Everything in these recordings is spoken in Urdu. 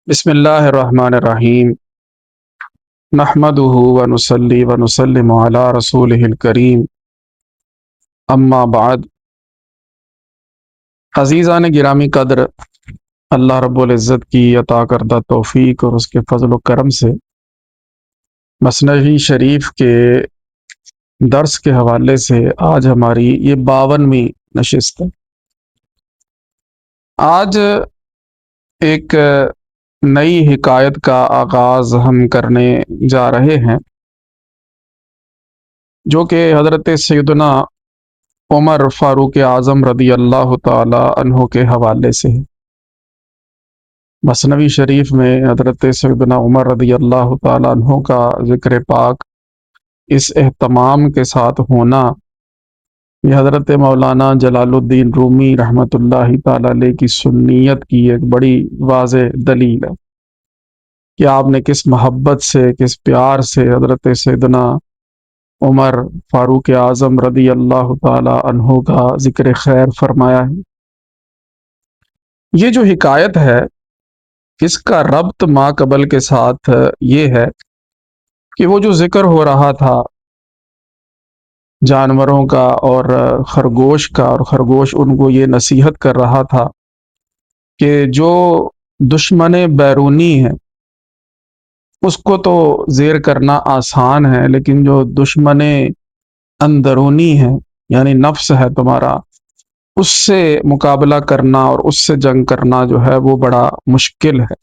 بسم اللہ الرحمن الرحیم نحمدہ ونصلی ونسلم علی رسولہ الکریم اما بعد۔ عزیزان گرامی قدر، اللہ رب العزت کی عطا کردہ توفیق اور اس کے فضل و کرم سے مثنوی شریف کے درس کے حوالے سے آج ہماری یہ 52ویں نشست ہے۔ آج ایک نئی حکایت کا آغاز ہم کرنے جا رہے ہیں، جو کہ حضرت سیدنا عمر فاروق اعظم رضی اللہ تعالی عنہ کے حوالے سے ہے۔ مثنوی شریف میں حضرت سیدنا عمر رضی اللہ تعالی عنہ کا ذکر پاک اس اہتمام کے ساتھ ہونا، یہ حضرت مولانا جلال الدین رومی رحمۃ اللہ تعالی علیہ کی سنیت کی ایک بڑی واضح دلیل ہے کہ آپ نے کس محبت سے، کس پیار سے حضرت سیدنا عمر فاروق اعظم رضی اللہ تعالی عنہ کا ذکر خیر فرمایا ہے۔ یہ جو حکایت ہے، اس کا ربط ما قبل کے ساتھ یہ ہے کہ وہ جو ذکر ہو رہا تھا جانوروں کا اور خرگوش کا، اور خرگوش ان کو یہ نصیحت کر رہا تھا کہ جو دشمن بیرونی ہے اس کو تو زیر کرنا آسان ہے، لیکن جو دشمن اندرونی ہے یعنی نفس ہے تمہارا، اس سے مقابلہ کرنا اور اس سے جنگ کرنا جو ہے وہ بڑا مشکل ہے۔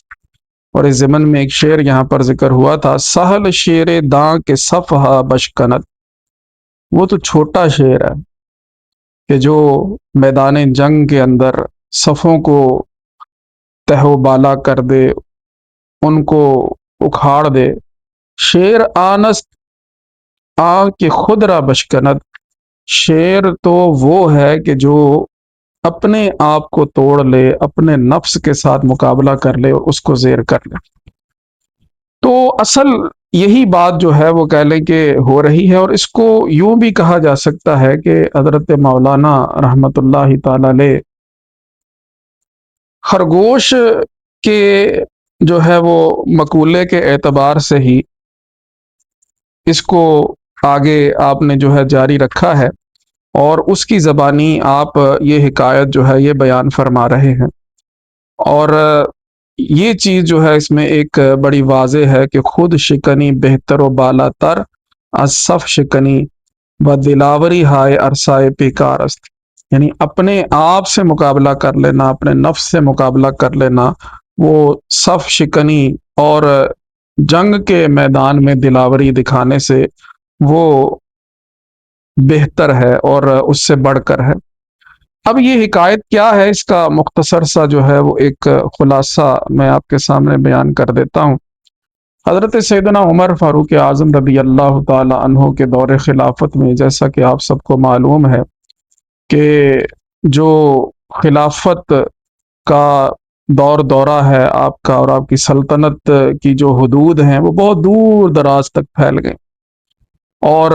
اور اس ضمن میں ایک شعر یہاں پر ذکر ہوا تھا، سہل شیر داں کے صفحہ بشکنت۔ وہ تو چھوٹا شعر ہے کہ جو میدان جنگ کے اندر صفوں کو تہ و بالا کر دے، ان کو اکھاڑ دے۔ شیر آنست آ کے خود را بشکنت، شیر تو وہ ہے کہ جو اپنے آپ کو توڑ لے، اپنے نفس کے ساتھ مقابلہ کر لے اور اس کو زیر کر لے۔ تو اصل یہی بات جو ہے وہ کہہ لیں کہ ہو رہی ہے، اور اس کو یوں بھی کہا جا سکتا ہے کہ حضرت مولانا رحمت اللہ تعالی علیہ خرگوش کے جو ہے وہ مقولے کے اعتبار سے ہی اس کو آگے آپ نے جو ہے جاری رکھا ہے، اور اس کی زبانی آپ یہ حکایت جو ہے یہ بیان فرما رہے ہیں۔ اور یہ چیز جو ہے اس میں ایک بڑی واضح ہے کہ خود شکنی بہتر و بالا تر از صف شکنی و دلاوری ہائے عرصائے پیکار است، یعنی اپنے آپ سے مقابلہ کر لینا، اپنے نفس سے مقابلہ کر لینا، وہ صف شکنی اور جنگ کے میدان میں دلاوری دکھانے سے وہ بہتر ہے اور اس سے بڑھ کر ہے۔ اب یہ حکایت کیا ہے، اس کا مختصر سا جو ہے وہ ایک خلاصہ میں آپ کے سامنے بیان کر دیتا ہوں۔ حضرت سیدنا عمر فاروق اعظم رضی اللہ تعالی عنہ کے دور خلافت میں، جیسا کہ آپ سب کو معلوم ہے کہ جو خلافت کا دورہ ہے آپ کا، اور آپ کی سلطنت کی جو حدود ہیں وہ بہت دور دراز تک پھیل گئے، اور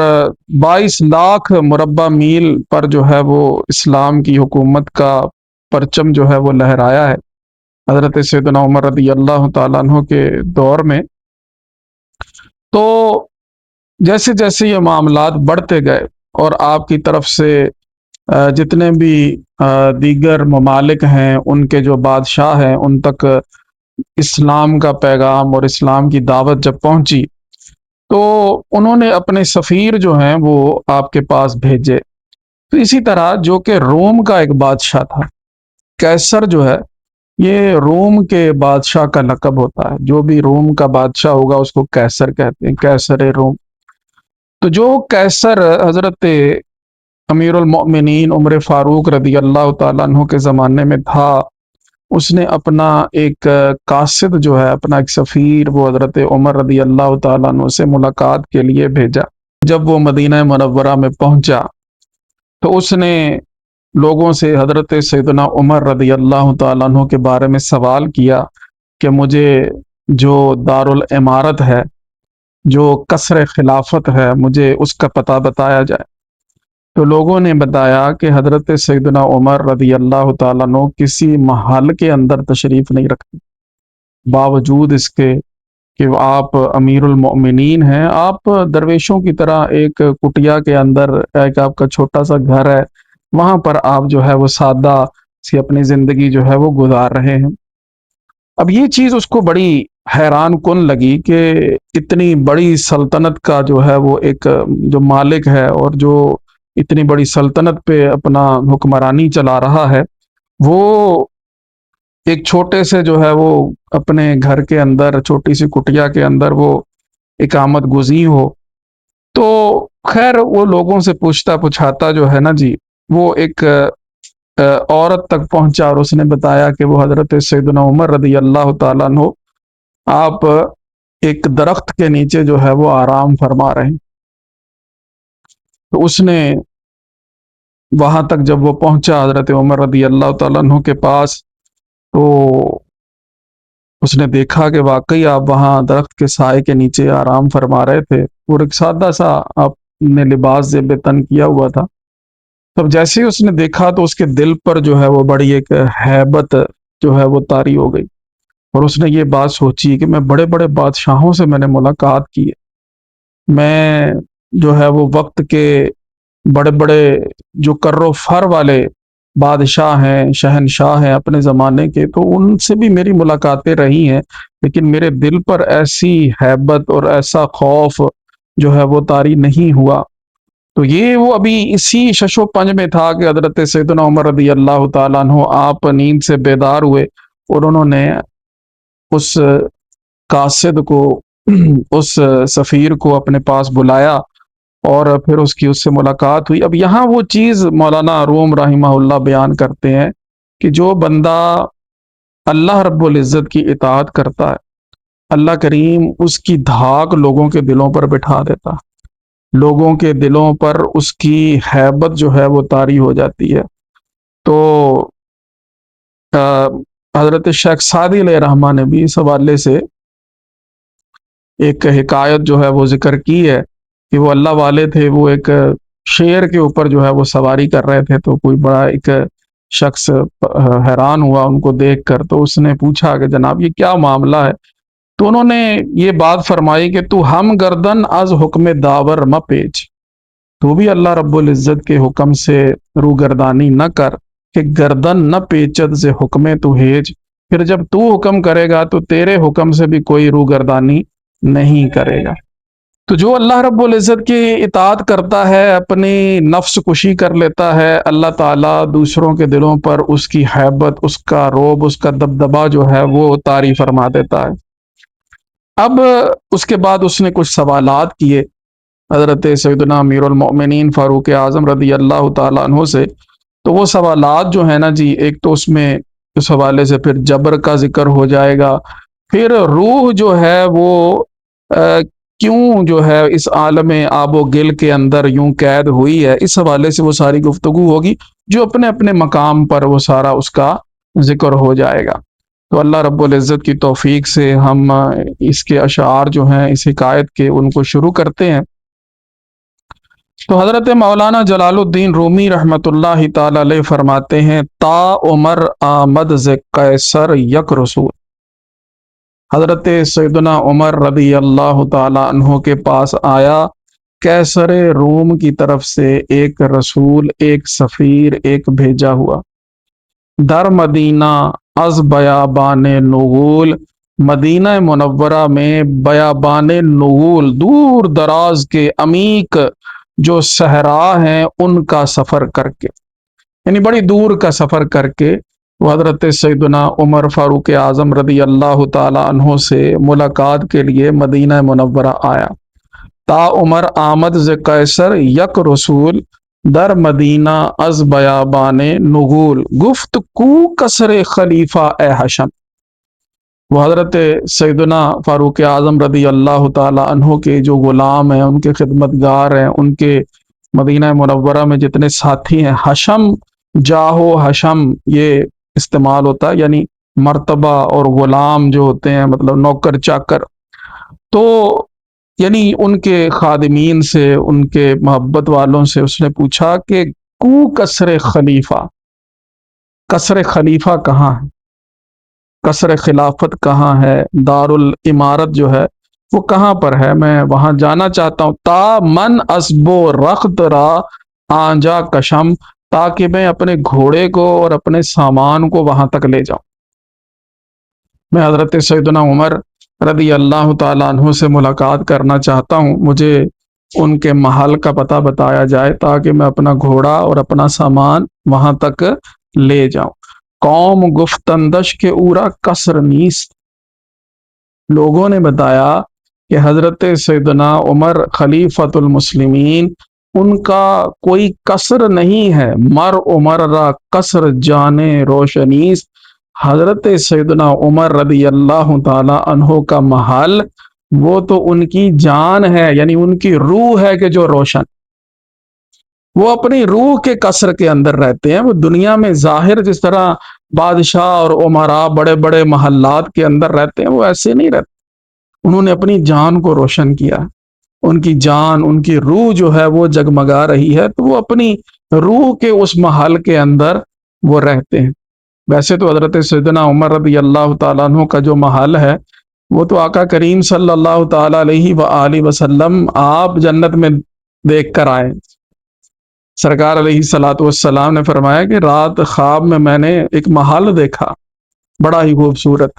22 لاکھ مربع میل پر جو ہے وہ اسلام کی حکومت کا پرچم جو ہے وہ لہرایا ہے حضرت سیدنا عمر رضی اللہ تعالیٰ عنہ کے دور میں۔ تو جیسے جیسے یہ معاملات بڑھتے گئے اور آپ کی طرف سے جتنے بھی دیگر ممالک ہیں ان کے جو بادشاہ ہیں ان تک اسلام کا پیغام اور اسلام کی دعوت جب پہنچی، تو انہوں نے اپنے سفیر جو ہیں وہ آپ کے پاس بھیجے۔ تو اسی طرح جو کہ روم کا ایک بادشاہ تھا، کیسر جو ہے یہ روم کے بادشاہ کا لقب ہوتا ہے، جو بھی روم کا بادشاہ ہوگا اس کو کیسر کہتے ہیں، کیسر روم۔ تو جو کیسر حضرت امیر المؤمنین عمر فاروق رضی اللہ تعالیٰ عنہ کے زمانے میں تھا، اس نے اپنا ایک قاصد جو ہے، اپنا ایک سفیر، وہ حضرت عمر رضی اللہ تعالیٰ عنہ سے ملاقات کے لیے بھیجا۔ جب وہ مدینہ منورہ میں پہنچا تو اس نے لوگوں سے حضرت سیدنا عمر رضی اللہ تعالیٰ عنہ کے بارے میں سوال کیا کہ مجھے جو دارالعمارت ہے، جو قصر خلافت ہے، مجھے اس کا پتہ بتایا جائے۔ تو لوگوں نے بتایا کہ حضرت سیدنا عمر رضی اللہ تعالیٰ عنہ کسی محل کے اندر تشریف نہیں رکھتے، باوجود اس کے کہ آپ امیر المؤمنین ہیں، آپ درویشوں کی طرح ایک کٹیا کے اندر، ایک آپ کا چھوٹا سا گھر ہے، وہاں پر آپ جو ہے وہ سادہ سی اپنی زندگی جو ہے وہ گزار رہے ہیں۔ اب یہ چیز اس کو بڑی حیران کن لگی کہ اتنی بڑی سلطنت کا جو ہے وہ ایک جو مالک ہے اور جو اتنی بڑی سلطنت پہ اپنا حکمرانی چلا رہا ہے، وہ ایک چھوٹے سے جو ہے وہ اپنے گھر کے اندر، چھوٹی سی کٹیا کے اندر وہ اقامت گزین ہو۔ تو خیر وہ لوگوں سے پوچھتا پوچھاتا جو ہے نا جی، وہ ایک عورت تک پہنچا اور اس نے بتایا کہ وہ حضرت سیدنا عمر رضی اللہ تعالیٰ عنہ آپ ایک درخت کے نیچے جو ہے وہ آرام فرما رہے ہیں۔ تو اس نے وہاں تک جب وہ پہنچا حضرت عمر رضی اللہ تعالیٰ عنہ کے پاس، تو اس نے دیکھا کہ واقعی آپ وہاں درخت کے سائے کے نیچے آرام فرما رہے تھے اور ایک سادہ سا آپ نے لباس زیب تن کیا ہوا تھا۔ تب جیسے ہی اس نے دیکھا تو اس کے دل پر جو ہے وہ بڑی ایک ہیبت جو ہے وہ طاری ہو گئی، اور اس نے یہ بات سوچی کہ میں بڑے بڑے بادشاہوں سے میں نے ملاقات کی ہے، میں جو ہے وہ وقت کے بڑے بڑے جو کر و فر والے بادشاہ ہیں، شہنشاہ ہیں اپنے زمانے کے، تو ان سے بھی میری ملاقاتیں رہی ہیں، لیکن میرے دل پر ایسی ہیبت اور ایسا خوف جو ہے وہ طاری نہیں ہوا۔ تو یہ وہ ابھی اسی شش و پنج میں تھا کہ حضرت سیدنا عمر رضی اللہ تعالیٰ عنہ آپ نیند سے بیدار ہوئے اور انہوں نے اس قاصد کو، اس سفیر کو اپنے پاس بلایا اور پھر اس سے ملاقات ہوئی۔ اب یہاں وہ چیز مولانا روم رحمہ اللہ بیان کرتے ہیں کہ جو بندہ اللہ رب العزت کی اطاعت کرتا ہے، اللہ کریم اس کی دھاک لوگوں کے دلوں پر بٹھا دیتا ہے، لوگوں کے دلوں پر اس کی ہیبت جو ہے وہ طاری ہو جاتی ہے۔ تو حضرت شیخ سعدی علیہ رحمٰ نے بھی اس حوالے سے ایک حکایت جو ہے وہ ذکر کی ہے کہ وہ اللہ والے تھے، وہ ایک شیر کے اوپر جو ہے وہ سواری کر رہے تھے، تو کوئی بڑا ایک شخص حیران ہوا ان کو دیکھ کر، تو اس نے پوچھا کہ جناب یہ کیا معاملہ ہے؟ تو انہوں نے یہ بات فرمائی کہ تو ہم گردن از حکم داور مہ پیچ، تو بھی اللہ رب العزت کے حکم سے روگردانی نہ کر کہ گردن نہ پیچد سے حکم تو ہیج، پھر جب تو حکم کرے گا تو تیرے حکم سے بھی کوئی روگردانی نہیں کرے گا۔ تو جو اللہ رب العزت کی اطاعت کرتا ہے، اپنی نفس کشی کر لیتا ہے، اللہ تعالیٰ دوسروں کے دلوں پر اس کی ہیبت، اس کا روب، اس کا دبدبا جو ہے وہ طاری فرما دیتا ہے۔ اب اس کے بعد اس نے کچھ سوالات کیے حضرت سیدنا امیر المؤمنین فاروق اعظم رضی اللہ تعالیٰ عنہ سے۔ تو وہ سوالات جو ہیں نا جی، ایک تو اس میں اس حوالے سے پھر جبر کا ذکر ہو جائے گا، پھر روح جو ہے وہ کیوں جو ہے اس عالم آب و گل کے اندر یوں قید ہوئی ہے، اس حوالے سے وہ ساری گفتگو ہوگی، جو اپنے اپنے مقام پر وہ سارا اس کا ذکر ہو جائے گا۔ تو اللہ رب العزت کی توفیق سے ہم اس کے اشعار جو ہیں اس حکایت کے ان کو شروع کرتے ہیں۔ تو حضرت مولانا جلال الدین رومی رحمۃ اللہ تعالی علیہ فرماتے ہیں، تا عمر آمد ز قیصر یک رسول، حضرت سیدنا عمر رضی اللہ تعالی عنہ کے پاس آیا قیصر روم کی طرف سے ایک رسول، ایک سفیر، ایک بھیجا ہوا، در مدینہ از بیابان نغول، مدینہ منورہ میں بیابان نغول، دور دراز کے عمیق جو صحرا ہیں ان کا سفر کر کے، یعنی بڑی دور کا سفر کر کے وہ حضرت سیدنا عمر فاروق اعظم رضی اللہ تعالی عنہ سے ملاقات کے لیے مدینہ منورہ آیا۔ تا عمر آمد ز قیصر یک رسول، در مدینہ از بیابان نغول، گفت کو کسر خلیفہ اے حشم، وہ حضرت سیدنا فاروق اعظم رضی اللہ تعالی عنہ کے جو غلام ہیں، ان کے خدمتگار ہیں، ان کے مدینہ منورہ میں جتنے ساتھی ہیں، حشم جاہو حشم یہ استعمال ہوتا ہے، یعنی مرتبہ اور غلام جو ہوتے ہیں مطلب نوکر چاکر، تو یعنی ان کے خادمین سے، ان کے محبت والوں سے اس نے پوچھا کہ کو کسر خلیفہ، کسر خلیفہ کہاں ہے؟ قصر خلافت کہاں ہے، دارالعمارت جو ہے وہ کہاں پر ہے، میں وہاں جانا چاہتا ہوں۔ تا من اسبو رخت را آنجا کشم، تاکہ میں اپنے گھوڑے کو اور اپنے سامان کو وہاں تک لے جاؤں۔ میں حضرت سیدنا عمر رضی اللہ تعالیٰ عنہ سے ملاقات کرنا چاہتا ہوں، مجھے ان کے محل کا پتہ بتایا جائے تاکہ میں اپنا گھوڑا اور اپنا سامان وہاں تک لے جاؤں۔ قوم گفتندش کے اورا قصر نیست، لوگوں نے بتایا کہ حضرت سیدنا عمر خلیفۃ المسلمین ان کا کوئی قصر نہیں ہے، مر عمر را قصر جانے روشنیس، حضرت سیدنا عمر رضی اللہ تعالی عنہ کا محل وہ تو ان کی جان ہے، یعنی ان کی روح ہے کہ جو روشن، وہ اپنی روح کے قصر کے اندر رہتے ہیں۔ وہ دنیا میں ظاہر جس طرح بادشاہ اور عمراء بڑے بڑے محلات کے اندر رہتے ہیں، وہ ایسے نہیں رہتے، انہوں نے اپنی جان کو روشن کیا، ان کی جان، ان کی روح جو ہے وہ جگمگا رہی ہے، تو وہ اپنی روح کے اس محل کے اندر وہ رہتے ہیں۔ ویسے تو حضرت سیدنا عمر رضی اللہ تعالیٰ عنہ کا جو محل ہے وہ تو آقا کریم صلی اللہ تعالیٰ علیہ وآلہ وسلم آپ جنت میں دیکھ کر آئے۔ سرکار علیہ الصلوۃ والسلام نے فرمایا کہ رات خواب میں نے ایک محل دیکھا بڑا ہی خوبصورت،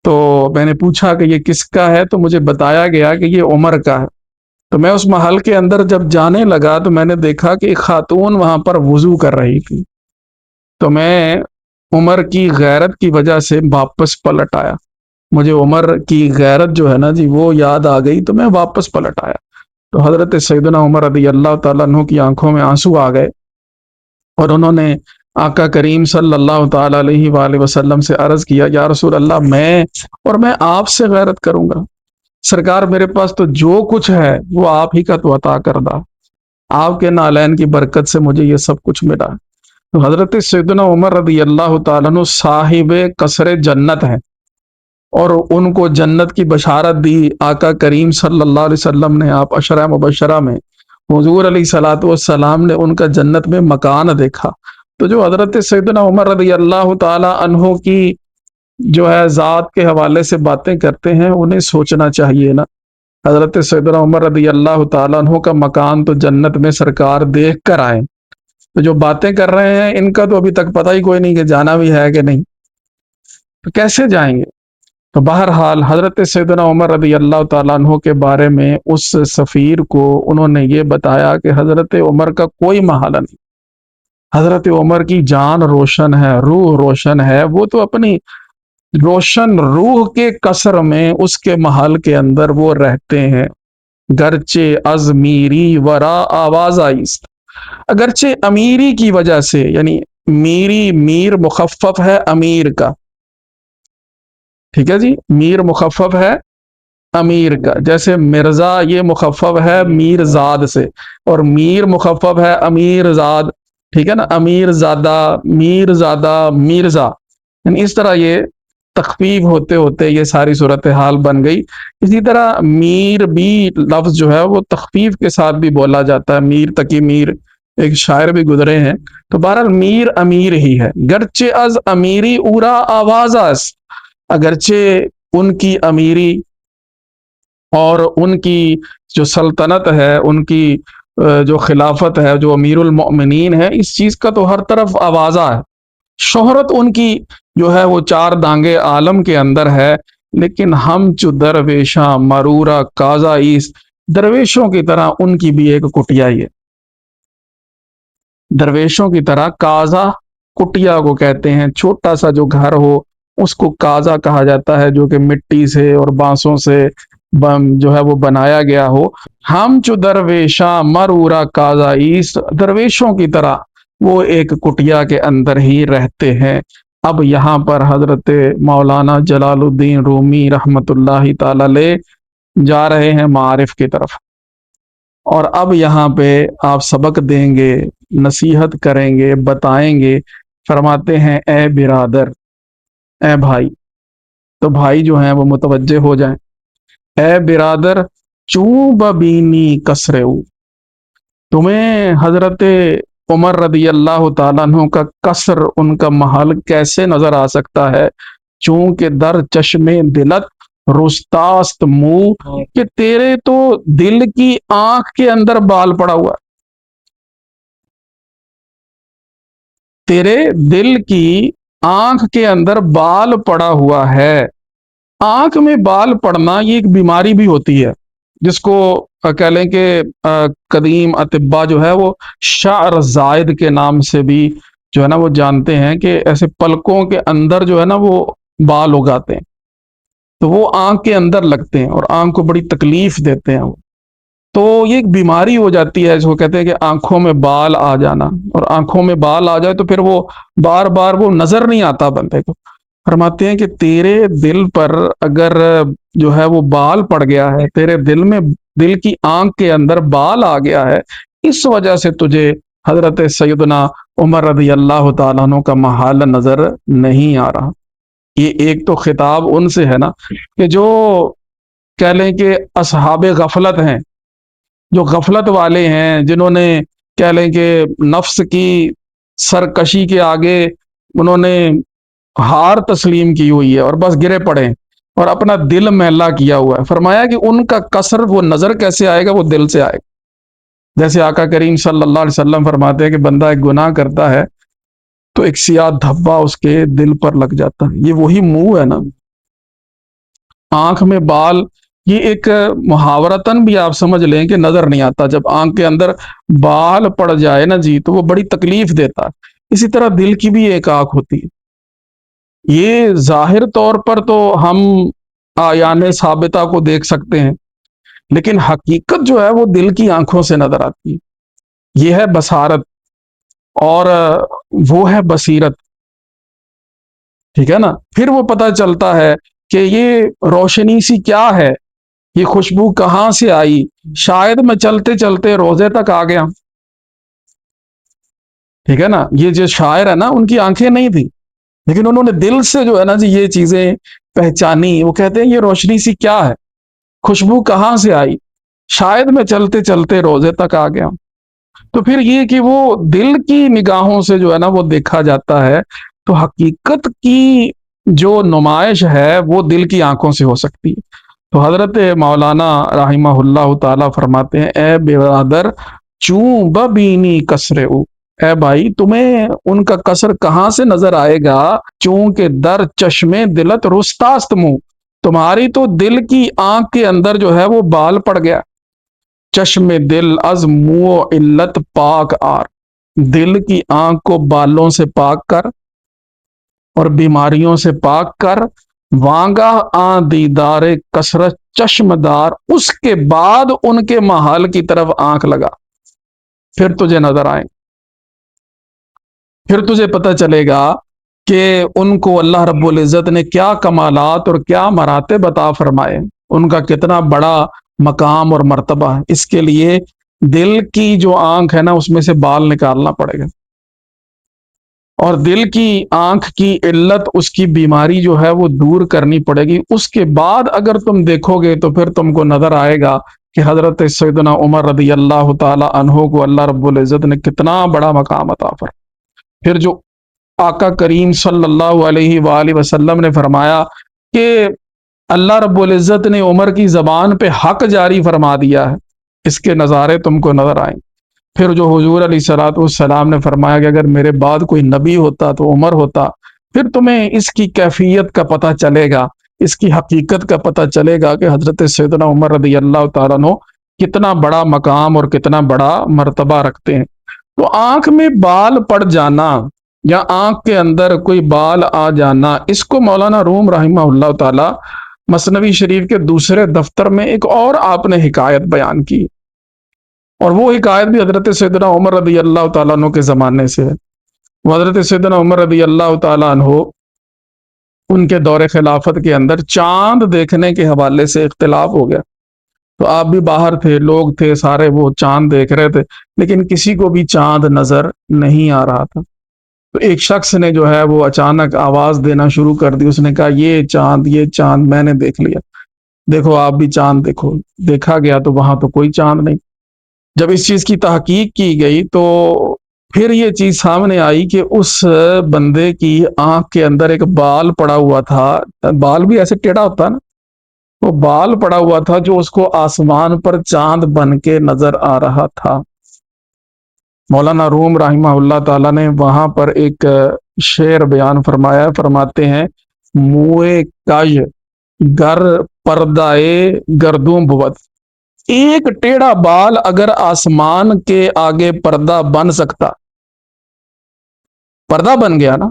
تو میں نے پوچھا کہ یہ کس کا ہے، تو مجھے بتایا گیا کہ یہ عمر کا ہے۔ تو میں اس محل کے اندر جب جانے لگا تو میں نے دیکھا کہ ایک خاتون وہاں پر وضو کر رہی تھی، تو میں عمر کی غیرت کی وجہ سے واپس پلٹ آیا، مجھے عمر کی غیرت جو ہے نا جی وہ یاد آ گئی، تو میں واپس پلٹ آیا۔ تو حضرت سیدنا عمر رضی اللہ تعالیٰ عنہ کی آنکھوں میں آنسو آ گئے، اور انہوں نے آقا کریم صلی اللہ تعالیٰ علیہ وآلہ وسلم سے عرض کیا، یا رسول اللہ میں آپ سے غیرت کروں گا، سرکار میرے پاس تو جو کچھ ہے وہ آپ ہی کا تو عطا کردہ، آپ کے نالین کی برکت سے مجھے یہ سب کچھ ملا۔ تو حضرت سیدنا عمر رضی اللہ تعالیٰ عنہ صاحب قصر جنت ہیں، اور ان کو جنت کی بشارت دی آقا کریم صلی اللہ علیہ وسلم نے۔ آپ عشرہ مبشرہ میں حضور علیہ الصلوۃ والسلام نے ان کا جنت میں مکان دیکھا۔ تو جو حضرت سیدنا عمر رضی اللہ تعالی عنہ کی جو ہے ذات کے حوالے سے باتیں کرتے ہیں، انہیں سوچنا چاہیے نا، حضرت سیدنا عمر رضی اللہ تعالیٰ عنہ کا مکان تو جنت میں سرکار دیکھ کر آئے، تو جو باتیں کر رہے ہیں ان کا تو ابھی تک پتہ ہی کوئی نہیں کہ جانا بھی ہے کہ نہیں، تو کیسے جائیں گے؟ تو بہرحال حضرت سیدنا عمر رضی اللہ تعالیٰ عنہ کے بارے میں اس سفیر کو انہوں نے یہ بتایا کہ حضرت عمر کا کوئی محل نہیں، حضرت عمر کی جان روشن ہے، روح روشن ہے، وہ تو اپنی روشن روح کے قصر میں اس کے محل کے اندر وہ رہتے ہیں۔ گرچہ از میری ورا آواز آئیست، اگرچہ امیری کی وجہ سے، یعنی میری، میر مخفف ہے امیر کا، ٹھیک ہے جی، میر مخفف ہے امیر کا، جیسے مرزا یہ مخفف ہے میر زاد سے، اور میر مخفف ہے امیر زاد، ٹھیک ہے نا، امیر زادہ، میر زادہ، میرزا، یعنی اس طرح یہ تخفیف ہوتے ہوتے یہ ساری صورتحال بن گئی۔ اسی طرح میر بھی لفظ جو ہے وہ تخفیف کے ساتھ بھی بولا جاتا ہے، میر تقی میر ایک شاعر بھی گزرے ہیں، تو بہرحال میر امیر ہی ہے۔ گرچہ از امیری اورا آواز است، اگرچہ ان کی امیری اور ان کی جو سلطنت ہے، ان کی جو خلافت ہے، جو امیر المؤمنین ہے، اس چیز کا تو ہر طرف آوازہ ہے، شہرت ان کی جو ہے وہ چار دانگے عالم کے اندر ہے، لیکن ہم چو درویشاں مرورا کازا ایس، درویشوں کی طرح ان کی بھی ایک کٹیا ہی ہے، درویشوں کی طرح کازا کٹیا کو کہتے ہیں، چھوٹا سا جو گھر ہو اس کو کازا کہا جاتا ہے، جو کہ مٹی سے اور بانسوں سے جو ہے وہ بنایا گیا ہو۔ ہم چو درویشاں مرورا کازا ایس، درویشوں کی طرح وہ ایک کٹیا کے اندر ہی رہتے ہیں۔ اب یہاں پر حضرت مولانا جلال الدین رومی رحمت اللہ تعالی علیہ جا رہے ہیں معارف کی طرف، اور اب یہاں پہ آپ سبق دیں گے، نصیحت کریں گے، بتائیں گے۔ فرماتے ہیں اے برادر، اے بھائی، تو بھائی جو ہیں وہ متوجہ ہو جائیں۔ اے برادر چوں ببینی کسرو، تمہیں حضرت عمر رضی اللہ تعالیٰ عنہ کا قصر، ان کا محل کیسے نظر آ سکتا ہے؟ چونکہ در چشم دلت رستاست منہ، کہ تیرے تو دل کی آنکھ کے اندر بال پڑا ہوا ہے، تیرے دل کی آنکھ کے اندر بال پڑا ہوا ہے۔ آنکھ میں بال پڑنا یہ ایک بیماری بھی ہوتی ہے، جس کو کہہ لیں کہ قدیم اطباء جو ہے وہ شعر زائد کے نام سے بھی جو ہے نا وہ جانتے ہیں، کہ ایسے پلکوں کے اندر جو ہے نا وہ بال اگاتے ہیں، تو وہ آنکھ کے اندر لگتے ہیں اور آنکھ کو بڑی تکلیف دیتے ہیں وہ، تو یہ ایک بیماری ہو جاتی ہے جس کو کہتے ہیں کہ آنکھوں میں بال آ جانا، اور آنکھوں میں بال آ جائے تو پھر وہ بار بار وہ نظر نہیں آتا بندے کو۔ فرماتے ہیں کہ تیرے دل پر اگر جو ہے وہ بال پڑ گیا ہے، تیرے دل میں دل کی آنکھ کے اندر بال آ گیا ہے، اس وجہ سے تجھے حضرت سیدنا عمر رضی اللہ تعالیٰ عنہ کا محال نظر نہیں آ رہا۔ یہ ایک تو خطاب ان سے ہے نا کہ جو کہہ لیں کہ اصحاب غفلت ہیں، جو غفلت والے ہیں، جنہوں نے کہہ لیں کہ نفس کی سرکشی کے آگے انہوں نے ہار تسلیم کی ہوئی ہے اور بس گرے پڑے ہیں اور اپنا دل میلا کیا ہوا ہے۔ فرمایا کہ ان کا کثر وہ نظر کیسے آئے گا، وہ دل سے آئے گا۔ جیسے آقا کریم صلی اللہ علیہ وسلم فرماتے ہیں کہ بندہ ایک گناہ کرتا ہے تو ایک سیاہ دھبا اس کے دل پر لگ جاتا ہے، یہ وہی منہ ہے نا۔ آنکھ میں بال یہ ایک محاورتاً بھی آپ سمجھ لیں کہ نظر نہیں آتا، جب آنکھ کے اندر بال پڑ جائے نا جی تو وہ بڑی تکلیف دیتا ہے۔ اسی طرح دل کی بھی ایک آنکھ ہوتی ہے، یہ ظاہر طور پر تو ہم آیان ثابتہ کو دیکھ سکتے ہیں، لیکن حقیقت جو ہے وہ دل کی آنکھوں سے نظر آتی ہے۔ یہ ہے بصارت اور وہ ہے بصیرت، ٹھیک ہے نا۔ پھر وہ پتہ چلتا ہے کہ یہ روشنی سی کیا ہے، یہ خوشبو کہاں سے آئی، شاید میں چلتے چلتے روزے تک آ گیا، ٹھیک ہے نا۔ یہ جو شاعر ہے نا ان کی آنکھیں نہیں تھی، لیکن انہوں نے دل سے جو ہے نا جی یہ چیزیں پہچانی۔ وہ کہتے ہیں یہ روشنی سی کیا ہے، خوشبو کہاں سے آئی، شاید میں چلتے چلتے روزے تک آ گیا۔ تو پھر یہ کہ وہ دل کی نگاہوں سے جو ہے نا وہ دیکھا جاتا ہے، تو حقیقت کی جو نمائش ہے وہ دل کی آنکھوں سے ہو سکتی ہے۔ تو حضرت مولانا رحمہ اللہ تعالی فرماتے ہیں، اے برادر چوں ببینی کسرے، اے بھائی تمہیں ان کا کسر کہاں سے نظر آئے گا، چونکہ در چشمے دلت رستاست منہ، تمہاری تو دل کی آنکھ کے اندر جو ہے وہ بال پڑ گیا۔ چشم دل از منہ علت پاک آر، دل کی آنکھ کو بالوں سے پاک کر اور بیماریوں سے پاک کر، وانگا آ دیدار کثرت چشم دار، اس کے بعد ان کے محال کی طرف آنکھ لگا، پھر تجھے نظر آئیں، پھر تجھے پتہ چلے گا کہ ان کو اللہ رب العزت نے کیا کمالات اور کیا مراتب عطا فرمائے، ان کا کتنا بڑا مقام اور مرتبہ ہے۔ اس کے لیے دل کی جو آنکھ ہے نا اس میں سے بال نکالنا پڑے گا، اور دل کی آنکھ کی علت، اس کی بیماری جو ہے وہ دور کرنی پڑے گی۔ اس کے بعد اگر تم دیکھو گے تو پھر تم کو نظر آئے گا کہ حضرت سیدنا عمر رضی اللہ تعالی عنہ کو اللہ رب العزت نے کتنا بڑا مقام عطا فرمایا۔ پھر جو آقا کریم صلی اللہ علیہ وآلہ وسلم نے فرمایا کہ اللہ رب العزت نے عمر کی زبان پہ حق جاری فرما دیا ہے، اس کے نظارے تم کو نظر آئیں۔ پھر جو حضور علیہ الصلوۃ والسلام نے فرمایا کہ اگر میرے بعد کوئی نبی ہوتا تو عمر ہوتا، پھر تمہیں اس کی کیفیت کا پتہ چلے گا، اس کی حقیقت کا پتہ چلے گا کہ حضرت سیدنا عمر رضی اللہ تعالیٰ عنہ کتنا بڑا مقام اور کتنا بڑا مرتبہ رکھتے ہیں۔ تو آنکھ میں بال پڑ جانا یا آنکھ کے اندر کوئی بال آ جانا، اس کو مولانا روم رحمہ اللہ تعالی مثنوی شریف کے دوسرے دفتر میں ایک اور آپ نے حکایت بیان کی، اور وہ حکایت بھی حضرت سیدنا عمر رضی اللہ تعالیٰ عنہ کے زمانے سے ہے۔ وہ حضرت سیدنا عمر رضی اللہ تعالیٰ عنہ ان کے دور خلافت کے اندر چاند دیکھنے کے حوالے سے اختلاف ہو گیا، تو آپ بھی باہر تھے، لوگ تھے سارے، وہ چاند دیکھ رہے تھے، لیکن کسی کو بھی چاند نظر نہیں آ رہا تھا۔ تو ایک شخص نے جو ہے وہ اچانک آواز دینا شروع کر دی، اس نے کہا یہ چاند میں نے دیکھ لیا، دیکھو آپ بھی چاند دیکھو۔ دیکھا گیا تو وہاں تو کوئی چاند نہیں۔ جب اس چیز کی تحقیق کی گئی تو پھر یہ چیز سامنے آئی کہ اس بندے کی آنکھ کے اندر ایک بال پڑا ہوا تھا، بال بھی ایسے ٹیڑھا ہوتا ہے نا، وہ بال پڑا ہوا تھا جو اس کو آسمان پر چاند بن کے نظر آ رہا تھا۔ مولانا روم رحمہ اللہ تعالیٰ نے وہاں پر ایک شعر بیان فرمایا، فرماتے ہیں موئے کاج گر پردائے گردوں بود، ایک ٹیڑھا بال اگر آسمان کے آگے پردہ بن سکتا، پردہ بن گیا نا،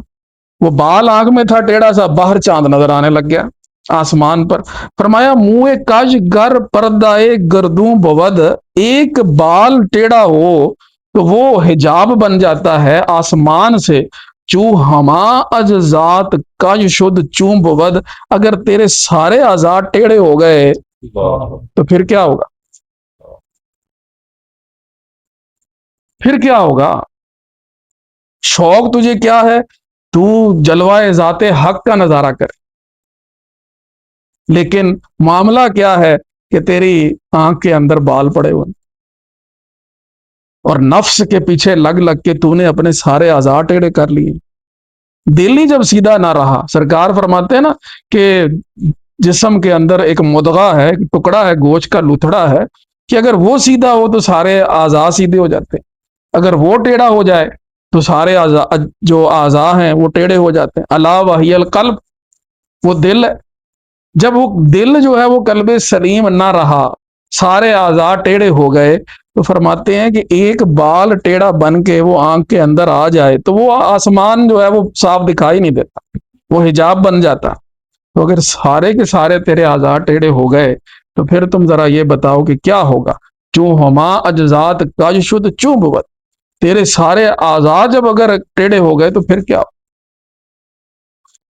وہ بال آنکھ میں تھا ٹیڑھا سا، باہر چاند نظر آنے لگ گیا آسمان پر۔ فرمایا منہ کج گر پردائے گردوں بود، ایک بال ٹیڑھا ہو تو وہ حجاب بن جاتا ہے آسمان سے، چو ہما اجزات کج شد چوں بود، اگر تیرے سارے اعضاء ٹیڑھے ہو گئے تو پھر کیا ہوگا؟ پھر کیا ہوگا؟ شوق تجھے کیا ہے؟ تو جلوہ ذات حق کا نظارہ کر، لیکن معاملہ کیا ہے کہ تیری آنکھ کے اندر بال پڑے ہوئے اور نفس کے پیچھے لگ لگ کے تو نے اپنے سارے اعضاء ٹیڑھے کر لیے۔ دل ہی جب سیدھا نہ رہا، سرکار فرماتے ہیں نا کہ جسم کے اندر ایک مدغہ ہے، ایک ٹکڑا ہے، گوشت کا لتھڑا ہے، کہ اگر وہ سیدھا ہو تو سارے اعضاء سیدھے ہو جاتے ہیں، اگر وہ ٹیڑھا ہو جائے تو سارے جو اعضاء ہیں وہ ٹیڑھے ہو جاتے ہیں۔ الا وہی القلب، وہ دل ہے، جب وہ دل جو ہے وہ قلب سلیم نہ رہا، سارے اعضاء ٹیڑھے ہو گئے، تو فرماتے ہیں کہ ایک بال ٹیڑھا بن کے وہ آنکھ کے اندر آ جائے تو وہ آسمان جو ہے وہ صاف دکھائی نہیں دیتا، وہ حجاب بن جاتا۔ تو اگر سارے کے سارے تیرے اعضاء ٹیڑھے ہو گئے تو پھر تم ذرا یہ بتاؤ کہ کیا ہوگا؟ چوں ہما اجزات کج شد چوں بود، تیرے سارے اعضاء جب اگر ٹیڑھے ہو گئے تو پھر کیا ہو؟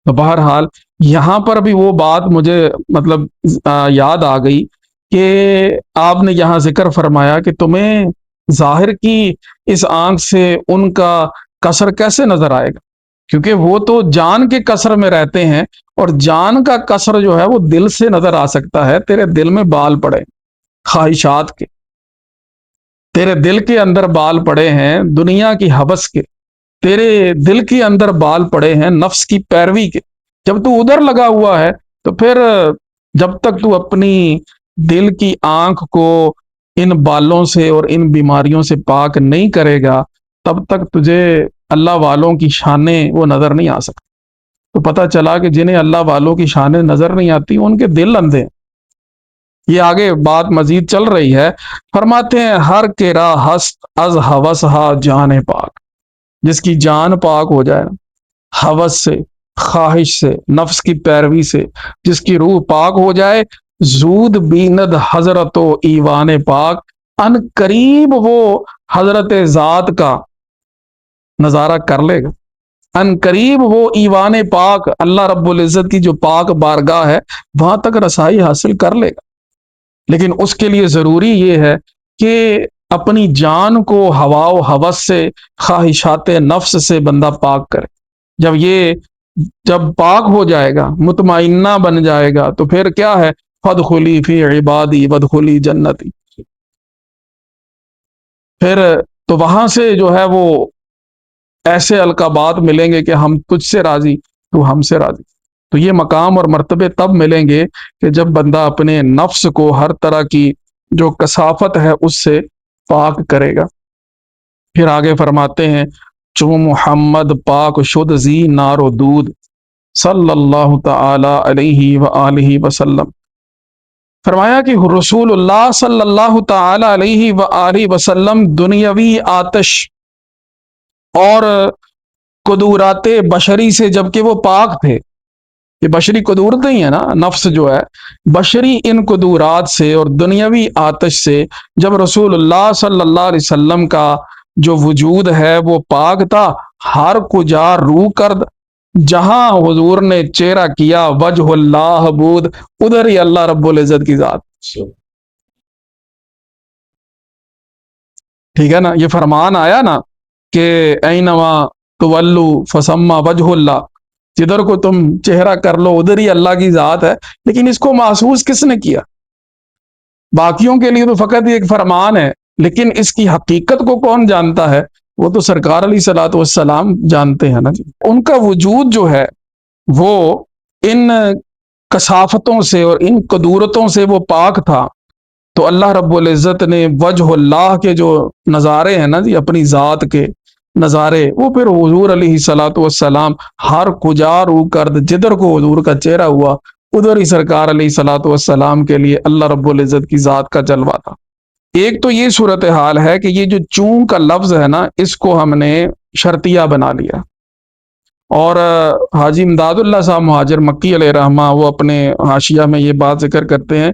تو بہرحال یہاں پر بھی وہ بات مجھے مطلب یاد آ گئی کہ آپ نے یہاں ذکر فرمایا کہ تمہیں ظاہر کی اس آنکھ سے ان کا کثر کیسے نظر آئے گا، کیونکہ وہ تو جان کے کثر میں رہتے ہیں، اور جان کا کثر جو ہے وہ دل سے نظر آ سکتا ہے۔ تیرے دل میں بال پڑے خواہشات کے، تیرے دل کے اندر بال پڑے ہیں دنیا کی ہوس کے، تیرے دل کے اندر بال پڑے ہیں نفس کی پیروی کے۔ جب تو ادھر لگا ہوا ہے تو پھر جب تک تو اپنی دل کی آنکھ کو ان بالوں سے اور ان بیماریوں سے پاک نہیں کرے گا، تب تک تجھے اللہ والوں کی شانیں وہ نظر نہیں آ سکتی۔ تو پتہ چلا کہ جنہیں اللہ والوں کی شانیں نظر نہیں آتی ان کے دل اندھے ہیں۔ یہ آگے بات مزید چل رہی ہے، فرماتے ہیں ہر کے راہ ہست از ہوس ہا جان پاک، جس کی جان پاک ہو جائے ہوس سے، خواہش سے، نفس کی پیروی سے، جس کی روح پاک ہو جائے، زود بیند حضرت و ایوان پاک، ان قریب وہ حضرت ذات کا نظارہ کر لے گا، ان قریب وہ ایوان پاک، اللہ رب العزت کی جو پاک بارگاہ ہے وہاں تک رسائی حاصل کر لے گا۔ لیکن اس کے لیے ضروری یہ ہے کہ اپنی جان کو ہوا و ہوس سے، خواہشات نفس سے بندہ پاک کرے۔ جب پاک ہو جائے گا، مطمئنہ بن جائے گا، تو پھر کیا ہے؟ فادخلی فی عبادی وادخلی جنتی، پھر تو وہاں سے جو ہے وہ ایسے القابات ملیں گے کہ ہم تجھ سے راضی، تو ہم سے راضی۔ تو یہ مقام اور مرتبے تب ملیں گے کہ جب بندہ اپنے نفس کو ہر طرح کی جو کثافت ہے اس سے پاک کرے گا۔ پھر آگے فرماتے ہیں چو محمد پاک شد زی نار و دود صلی اللہ تعالی علیہ وآلہ وسلم، فرمایا کہ رسول اللہ صلی اللہ تعالی علیہ وآلہ وسلم دنیاوی آتش اور قدورات بشری سے جبکہ وہ پاک تھے، یہ بشری قدورتیں ہی ہیں نا، نفس جو ہے بشری ان قدورات سے اور دنیاوی آتش سے جب رسول اللہ صلی اللہ علیہ وسلم کا جو وجود ہے وہ پاک تھا، ہر کجا روح کرد، جہاں حضور نے چہرہ کیا وجہ اللہ بود، ادھر ہی اللہ رب العزت کی ذات۔ ٹھیک ہے نا، یہ فرمان آیا نا کہ اینما تولو فسما وجہ اللہ، جدھر کو تم چہرہ کر لو ادھر ہی اللہ کی ذات ہے۔ لیکن اس کو محسوس کس نے کیا؟ باقیوں کے لیے تو فقط ایک فرمان ہے، لیکن اس کی حقیقت کو کون جانتا ہے؟ وہ تو سرکار علیہ الصلوۃ والسلام جانتے ہیں نا جی. ان کا وجود جو ہے وہ ان کثافتوں سے اور ان قدورتوں سے وہ پاک تھا. تو اللہ رب العزت نے وجہ اللہ کے جو نظارے ہیں نا جی، اپنی ذات کے نظارے، وہ پھر حضور علیہ الصلوۃ والسلام ہر کجا رو کرد، جدھر کو حضور کا چہرہ ہوا ادھر ہی سرکار علیہ الصلوۃ والسلام کے لیے اللہ رب العزت کی ذات کا جلوہ تھا. ایک تو یہ صورتحال ہے کہ یہ جو چون کا لفظ ہے نا، اس کو ہم نے شرطیہ بنا لیا. اور حاجی امداد اللہ صاحب مہاجر مکی علیہ رحمہ وہ اپنے حاشیہ میں یہ بات ذکر کرتے ہیں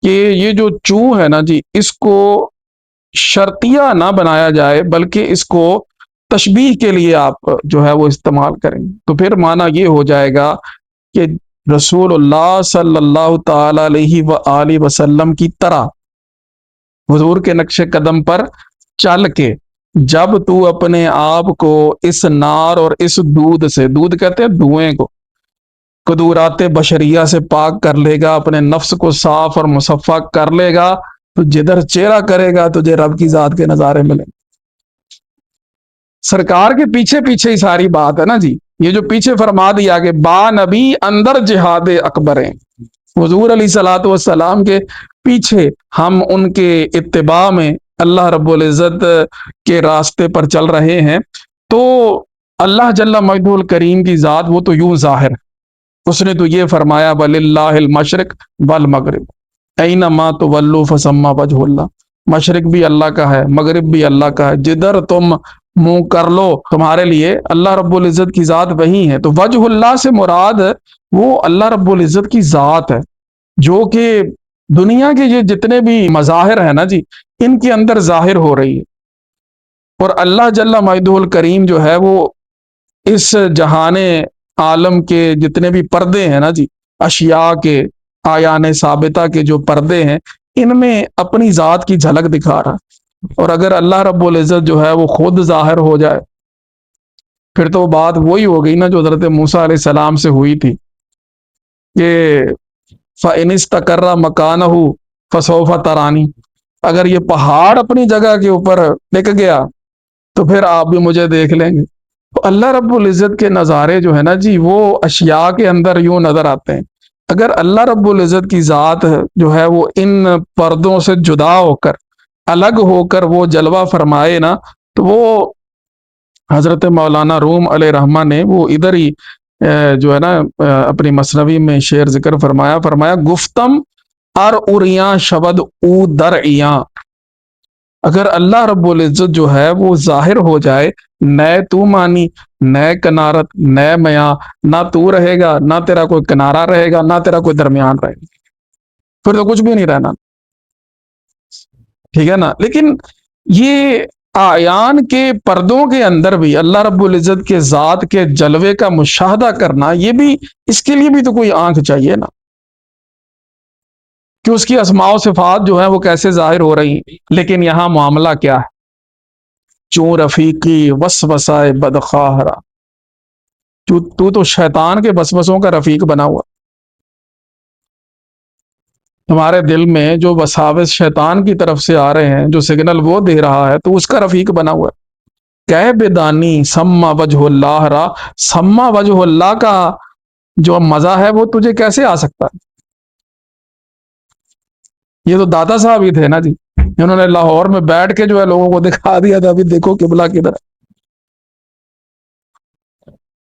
کہ یہ جو چون ہے نا جی، اس کو شرطیہ نہ بنایا جائے بلکہ اس کو تشبیہ کے لیے آپ جو ہے وہ استعمال کریں. تو پھر معنی یہ ہو جائے گا کہ رسول اللہ صلی اللہ تعالی علیہ وآلہ وسلم کی طرح حضور کے نقش قدم پر چل کے جب تو اپنے آپ کو اس نار اور اس دودھ سے، دودھ کہتے ہیں دھوئیں کو، قدورات بشریہ سے پاک کر لے گا، اپنے نفس کو صاف اور مصفہ کر لے گا، تو جدھر چہرہ کرے گا تجھے رب کی ذات کے نظارے ملیں گے. سرکار کے پیچھے پیچھے ہی ساری بات ہے نا جی. یہ جو پیچھے فرما دیا کہ با نبی اندر جہاد اکبر ہیں، حضور علیہ الصلوۃ والسلام کے پیچھے ہم ان کے اتباع میں اللہ رب العزت کے راستے پر چل رہے ہیں. تو اللہ جل مجدہ الکریم کی ذات وہ تو یوں ظاہر ہے. اس نے تو یہ فرمایا وَلِلَّهِ الْمَشْرِقُ وَالْمَغْرِبُ أَيْنَمَا تُوَلُّوا فَثَمَّ وَجْهُ اللَّهِ. مشرق بھی اللہ کا ہے، مغرب بھی اللہ کا ہے، جدھر تم منہ کر لو تمہارے لیے اللہ رب العزت کی ذات وہی ہے. تو وجہ اللہ سے مراد وہ اللہ رب العزت کی ذات ہے جو کہ دنیا کے یہ جتنے بھی مظاہر ہیں نا جی، ان کے اندر ظاہر ہو رہی ہے. اور اللہ جل مجدہ الکریم جو ہے وہ اس جہان عالم کے جتنے بھی پردے ہیں نا جی، اشیاء کے، آیان ثابتہ کے جو پردے ہیں، ان میں اپنی ذات کی جھلک دکھا رہا. اور اگر اللہ رب العزت جو ہے وہ خود ظاہر ہو جائے پھر تو بات وہی ہو گئی نا جو حضرت موسیٰ علیہ السلام سے ہوئی تھی کہ فَإِنِ اسْتَقَرَّ مَكَانَهُ فَسَوْفَ تَرَانِي. اگر یہ پہاڑ اپنی جگہ کے اوپر ٹک گیا تو پھر آپ بھی مجھے دیکھ لیں گے. تو اللہ رب العزت کے نظارے جو ہے نا جی، وہ اشیاء کے اندر یوں نظر آتے ہیں. اگر اللہ رب العزت کی ذات جو ہے وہ ان پردوں سے جدا ہو کر، الگ ہو کر وہ جلوہ فرمائے نا، تو وہ حضرت مولانا روم علیہ رحمہ نے وہ ادھر ہی جو ہے نا اپنی مثنوی میں شعر ذکر فرمایا گفتم ار اریاں شبد او درعیاں. اگر اللہ رب العزت جو ہے وہ ظاہر ہو جائے، نئے تو مانی، نئے کنارت، نئے میاں، نہ تو رہے گا، نہ تیرا کوئی کنارہ رہے گا، نہ تیرا کوئی درمیان رہے گا، پھر تو کچھ بھی نہیں رہنا. ٹھیک ہے نا. لیکن یہ آیان کے پردوں کے اندر بھی اللہ رب العزت کے ذات کے جلوے کا مشاہدہ کرنا، یہ بھی اس کے لیے بھی تو کوئی آنکھ چاہیے نا، کہ اس کی اسماء و صفات جو ہیں وہ کیسے ظاہر ہو رہی ہیں. لیکن یہاں معاملہ کیا ہے؟ چون رفیقی وسوسائے بدخواہرا، تو شیطان کے وسوسوں کا رفیق بنا ہوا. تمہارے دل میں جو وساوس شیطان کی طرف سے آ رہے ہیں، جو سگنل وہ دے رہا ہے، تو اس کا رفیق بنا ہوا ہے. کہ بدانی سما وجہ اللہ را، سما وجہ اللہ کا جو مزہ ہے وہ تجھے کیسے آ سکتا ہے؟ یہ تو داتا صاحب ہی تھے نا جی، انہوں نے لاہور میں بیٹھ کے جو ہے لوگوں کو دکھا دیا تھا ابھی دیکھو قبلہ کدھر ہے.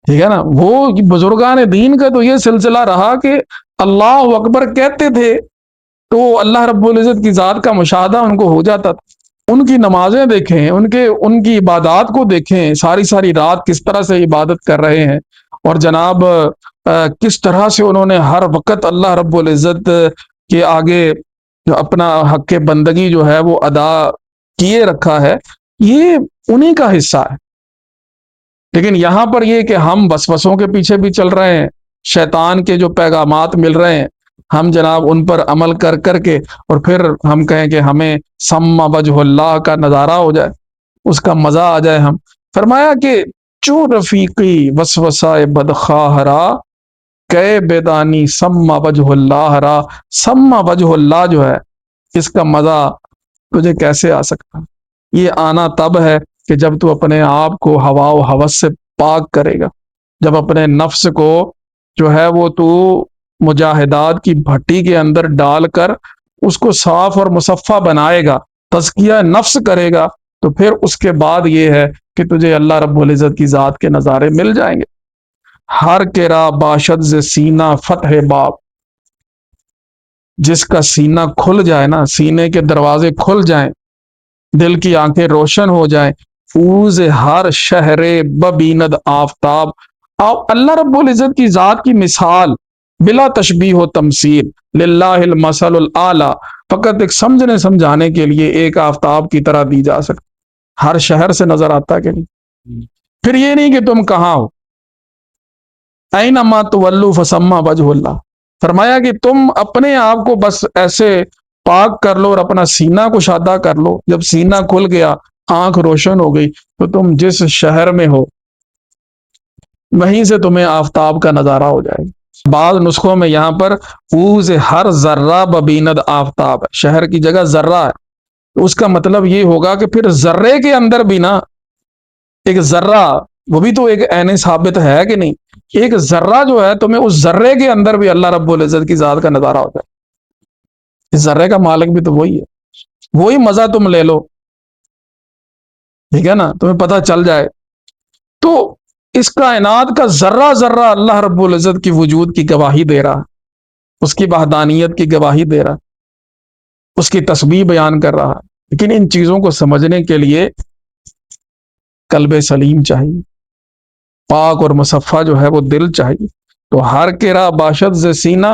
ٹھیک ہے نا. وہ بزرگان دین کا تو یہ سلسلہ رہا کہ اللہ اکبر کہتے تھے تو اللہ رب العزت کی ذات کا مشاہدہ ان کو ہو جاتا تھا. ان کی نمازیں دیکھیں، ان کی عبادات کو دیکھیں، ساری رات کس طرح سے عبادت کر رہے ہیں، اور جناب کس طرح سے انہوں نے ہر وقت اللہ رب العزت کے آگے جو اپنا حق بندگی جو ہے وہ ادا کیے رکھا ہے. یہ انہی کا حصہ ہے. لیکن یہاں پر یہ کہ ہم وسوسوں کے پیچھے بھی چل رہے ہیں، شیطان کے جو پیغامات مل رہے ہیں ہم جناب ان پر عمل کر کر کے، اور پھر ہم کہیں کہ ہمیں سما وجہ اللہ کا نظارہ ہو جائے، اس کا مزہ آ جائے. ہم فرمایا کہ چو رفیقی وسوسائے بدخواہرا کہ بیدانی سما وجہ اللہ را. سما وجہ اللہ جو ہے اس کا مزہ تجھے کیسے آ سکتا؟ یہ آنا تب ہے کہ جب تو اپنے آپ کو ہوا و ہوس سے پاک کرے گا، جب اپنے نفس کو جو ہے وہ تو مجاہدات کی بھٹی کے اندر ڈال کر اس کو صاف اور مصفہ بنائے گا، تزکیہ نفس کرے گا، تو پھر اس کے بعد یہ ہے کہ تجھے اللہ رب العزت کی ذات کے نظارے مل جائیں گے۔ ہر کرا باشد ز سینہ فتح باب، جس کا سینہ کھل جائے نا، سینے کے دروازے کھل جائیں، دل کی آنکھیں روشن ہو جائیں، فوز ہر شہر ببیند آفتاب، اللہ رب العزت کی ذات کی مثال بلا تشبیہ و تمثیل، للہ المثل الاعلی، فقط ایک سمجھنے سمجھانے کے لیے ایک آفتاب کی طرح دی جا سکتی، ہر شہر سے نظر آتا کہ نہیں۔ پھر یہ نہیں کہ تم کہاں ہو، اینما تولوا فثم وجہ اللہ، فرمایا کہ تم اپنے آپ کو بس ایسے پاک کر لو اور اپنا سینہ کشادہ کر لو، جب سینہ کھل گیا، آنکھ روشن ہو گئی، تو تم جس شہر میں ہو وہیں سے تمہیں آفتاب کا نظارہ ہو جائے گا۔ بعض نسخوں میں یہاں پر اوز ہر ذرہ ببیند آفتاب ہے، شہر کی جگہ ذرہ ہے، تو اس کا مطلب یہ ہوگا کہ پھر ذرے کے اندر بھی نا ایک ذرہ، وہ بھی تو ایک عین ثابت ہے کہ نہیں، ایک ذرہ جو ہے تمہیں اس ذرے کے اندر بھی اللہ رب العزت کی ذات کا نظارہ ہوتا ہے، اس ذرے کا مالک بھی تو وہی ہے، وہی مزہ تم لے لو، ٹھیک ہے نا، تمہیں پتہ چل جائے۔ تو اس کائنات کا ذرہ ذرہ اللہ رب العزت کی وجود کی گواہی دے رہا، اس کی وحدانیت کی گواہی دے رہا، اس کی تسبیح بیان کر رہا، لیکن ان چیزوں کو سمجھنے کے لیے قلب سلیم چاہیے، پاک اور مصفہ جو ہے وہ دل چاہیے۔ تو ہر کرا باشد ز سینہ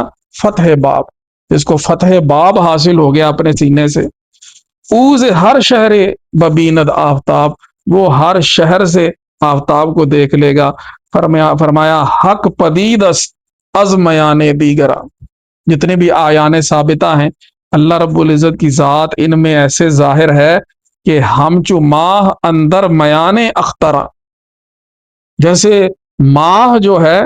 فتح باب، جس کو فتح باب حاصل ہو گیا اپنے سینے سے، اوز ہر شہر ببیند آفتاب، وہ ہر شہر سے آفتاب کو دیکھ لے گا۔ فرمایا حق پدید است از میان دیگرا، جتنے بھی آیان ثابتہ ہیں اللہ رب العزت کی ذات ان میں ایسے ظاہر ہے کہ ہم چو ماہ اندر میان اخترا، جیسے ماہ جو ہے،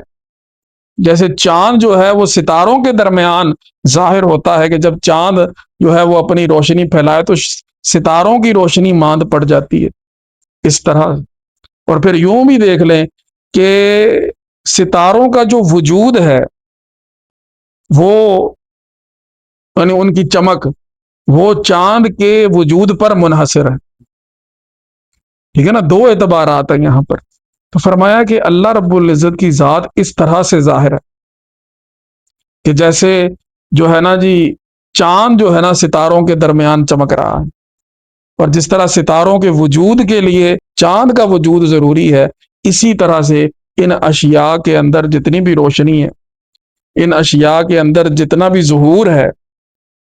جیسے چاند جو ہے وہ ستاروں کے درمیان ظاہر ہوتا ہے، کہ جب چاند جو ہے وہ اپنی روشنی پھیلائے تو ستاروں کی روشنی ماند پڑ جاتی ہے، اس طرح۔ اور پھر یوں بھی دیکھ لیں کہ ستاروں کا جو وجود ہے وہ یعنی ان کی چمک وہ چاند کے وجود پر منحصر ہے، ٹھیک ہے نا، دو اعتبارات ہیں یہاں پر۔ تو فرمایا کہ اللہ رب العزت کی ذات اس طرح سے ظاہر ہے کہ جیسے جو ہے نا جی چاند جو ہے نا ستاروں کے درمیان چمک رہا ہے، اور جس طرح ستاروں کے وجود کے لیے چاند کا وجود ضروری ہے، اسی طرح سے ان اشیاء کے اندر جتنی بھی روشنی ہے، ان اشیاء کے اندر جتنا بھی ظہور ہے،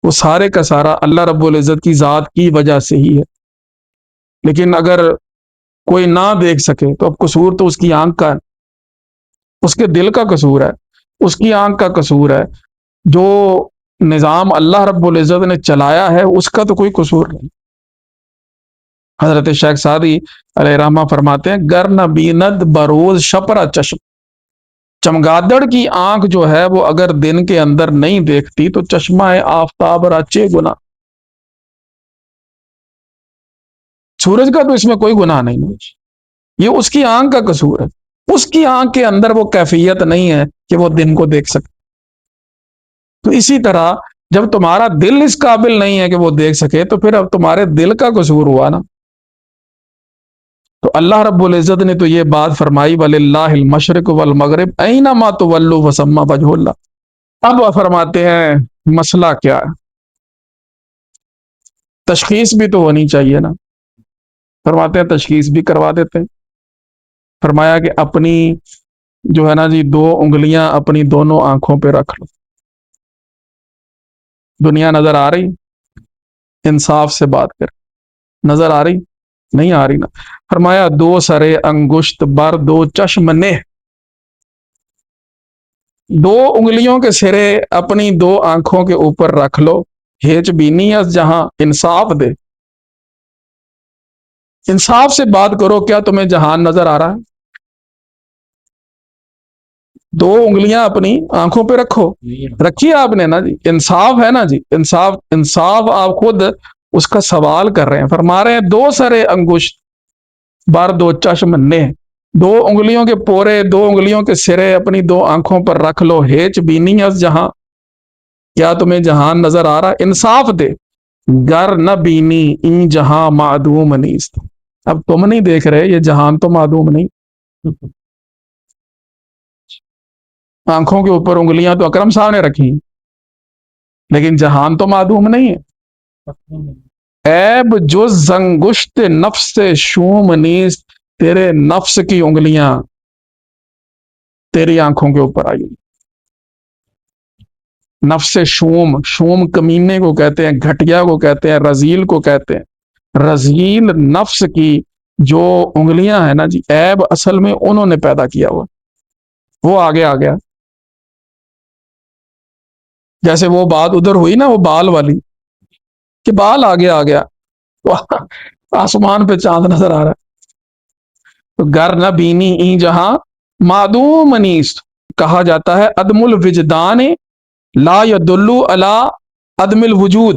وہ سارے کا سارا اللہ رب العزت کی ذات کی وجہ سے ہی ہے۔ لیکن اگر کوئی نہ دیکھ سکے تو اب قصور تو اس کی آنکھ کا ہے، اس کے دل کا قصور ہے، اس کی آنکھ کا قصور ہے، جو نظام اللہ رب العزت نے چلایا ہے اس کا تو کوئی قصور نہیں۔ حضرت شیخ سعدی علیہ رحمہ فرماتے ہیں گر نہ بیند بروز شپرا چشم، چمگادڑ کی آنکھ جو ہے وہ اگر دن کے اندر نہیں دیکھتی تو چشمہ آفتاب راچے گنا، سورج کا تو اس میں کوئی گناہ نہیں ہے، یہ اس کی آنکھ کا قصور ہے، اس کی آنکھ کے اندر وہ کیفیت نہیں ہے کہ وہ دن کو دیکھ سکے۔ تو اسی طرح جب تمہارا دل اس قابل نہیں ہے کہ وہ دیکھ سکے تو پھر اب تمہارے دل کا قصور ہوا نا۔ تو اللہ رب العزت نے تو یہ بات فرمائی وَلِلَّهِ الْمَشْرِقُ وَالْمَغْرِبُ أَيْنَمَا تُوَلُّوا فَثَمَّ وَجْهُ اللَّهِ۔ اب فرماتے ہیں مسئلہ کیا ہے، تشخیص بھی تو ہونی چاہیے نا، فرماتے ہیں تشخیص بھی کروا دیتے ہیں۔ فرمایا کہ اپنی جو ہے نا جی دو انگلیاں اپنی دونوں آنکھوں پہ رکھ لو، دنیا نظر آ رہی، انصاف سے بات کر، نظر آ رہی نہیں آ رہی نا۔ فرمایا دو سرے انگشت بر دو چشم نے، دو انگلیوں کے سرے اپنی دو آنکھوں کے اوپر رکھ لو، ہیچ بینی اس جہاں، انصاف دے، انصاف سے بات کرو، کیا تمہیں جہان نظر آ رہا ہے؟ دو انگلیاں اپنی آنکھوں پہ رکھو، رکھیے آپ نے نا جی، انصاف ہے نا جی، انصاف، انصاف آپ خود اس کا سوال کر رہے ہیں، فرما رہے ہیں دو سرے انگشت، بر دو چشم نے، دو انگلیوں کے پورے، دو انگلیوں کے سرے اپنی دو آنکھوں پر رکھ لو، ہیچ بینی از جہاں، کیا تمہیں جہان نظر آ رہا؟ انصاف دے، گر نہ بینی این جہاں معدوم نیست، اب تم نہیں دیکھ رہے یہ جہان تو معدوم نہیں، آنکھوں کے اوپر انگلیاں تو اکرم صاحب نے رکھی، لیکن جہان تو معدوم نہیں ہے۔ عیب جز زنگشت نفس شوم نیست، تیرے نفس کی انگلیاں تیری آنکھوں کے اوپر آئی، نفس شوم، شوم کمینے کو کہتے ہیں، گھٹیا کو کہتے ہیں، رزیل کو کہتے ہیں، رزیل نفس کی جو انگلیاں ہیں نا جی، عیب اصل میں انہوں نے پیدا کیا ہوا، وہ آگے آ گیا، جیسے وہ بات ادھر ہوئی نا وہ بال والی، کہ بال آگے آ گیا، آسمان پہ چاند نظر آ رہا ہے، تو گر نہ بینی ای جہاں معدوم نیست، کہا جاتا ہے عدم الوجدان لا یدل علی عدم الوجود،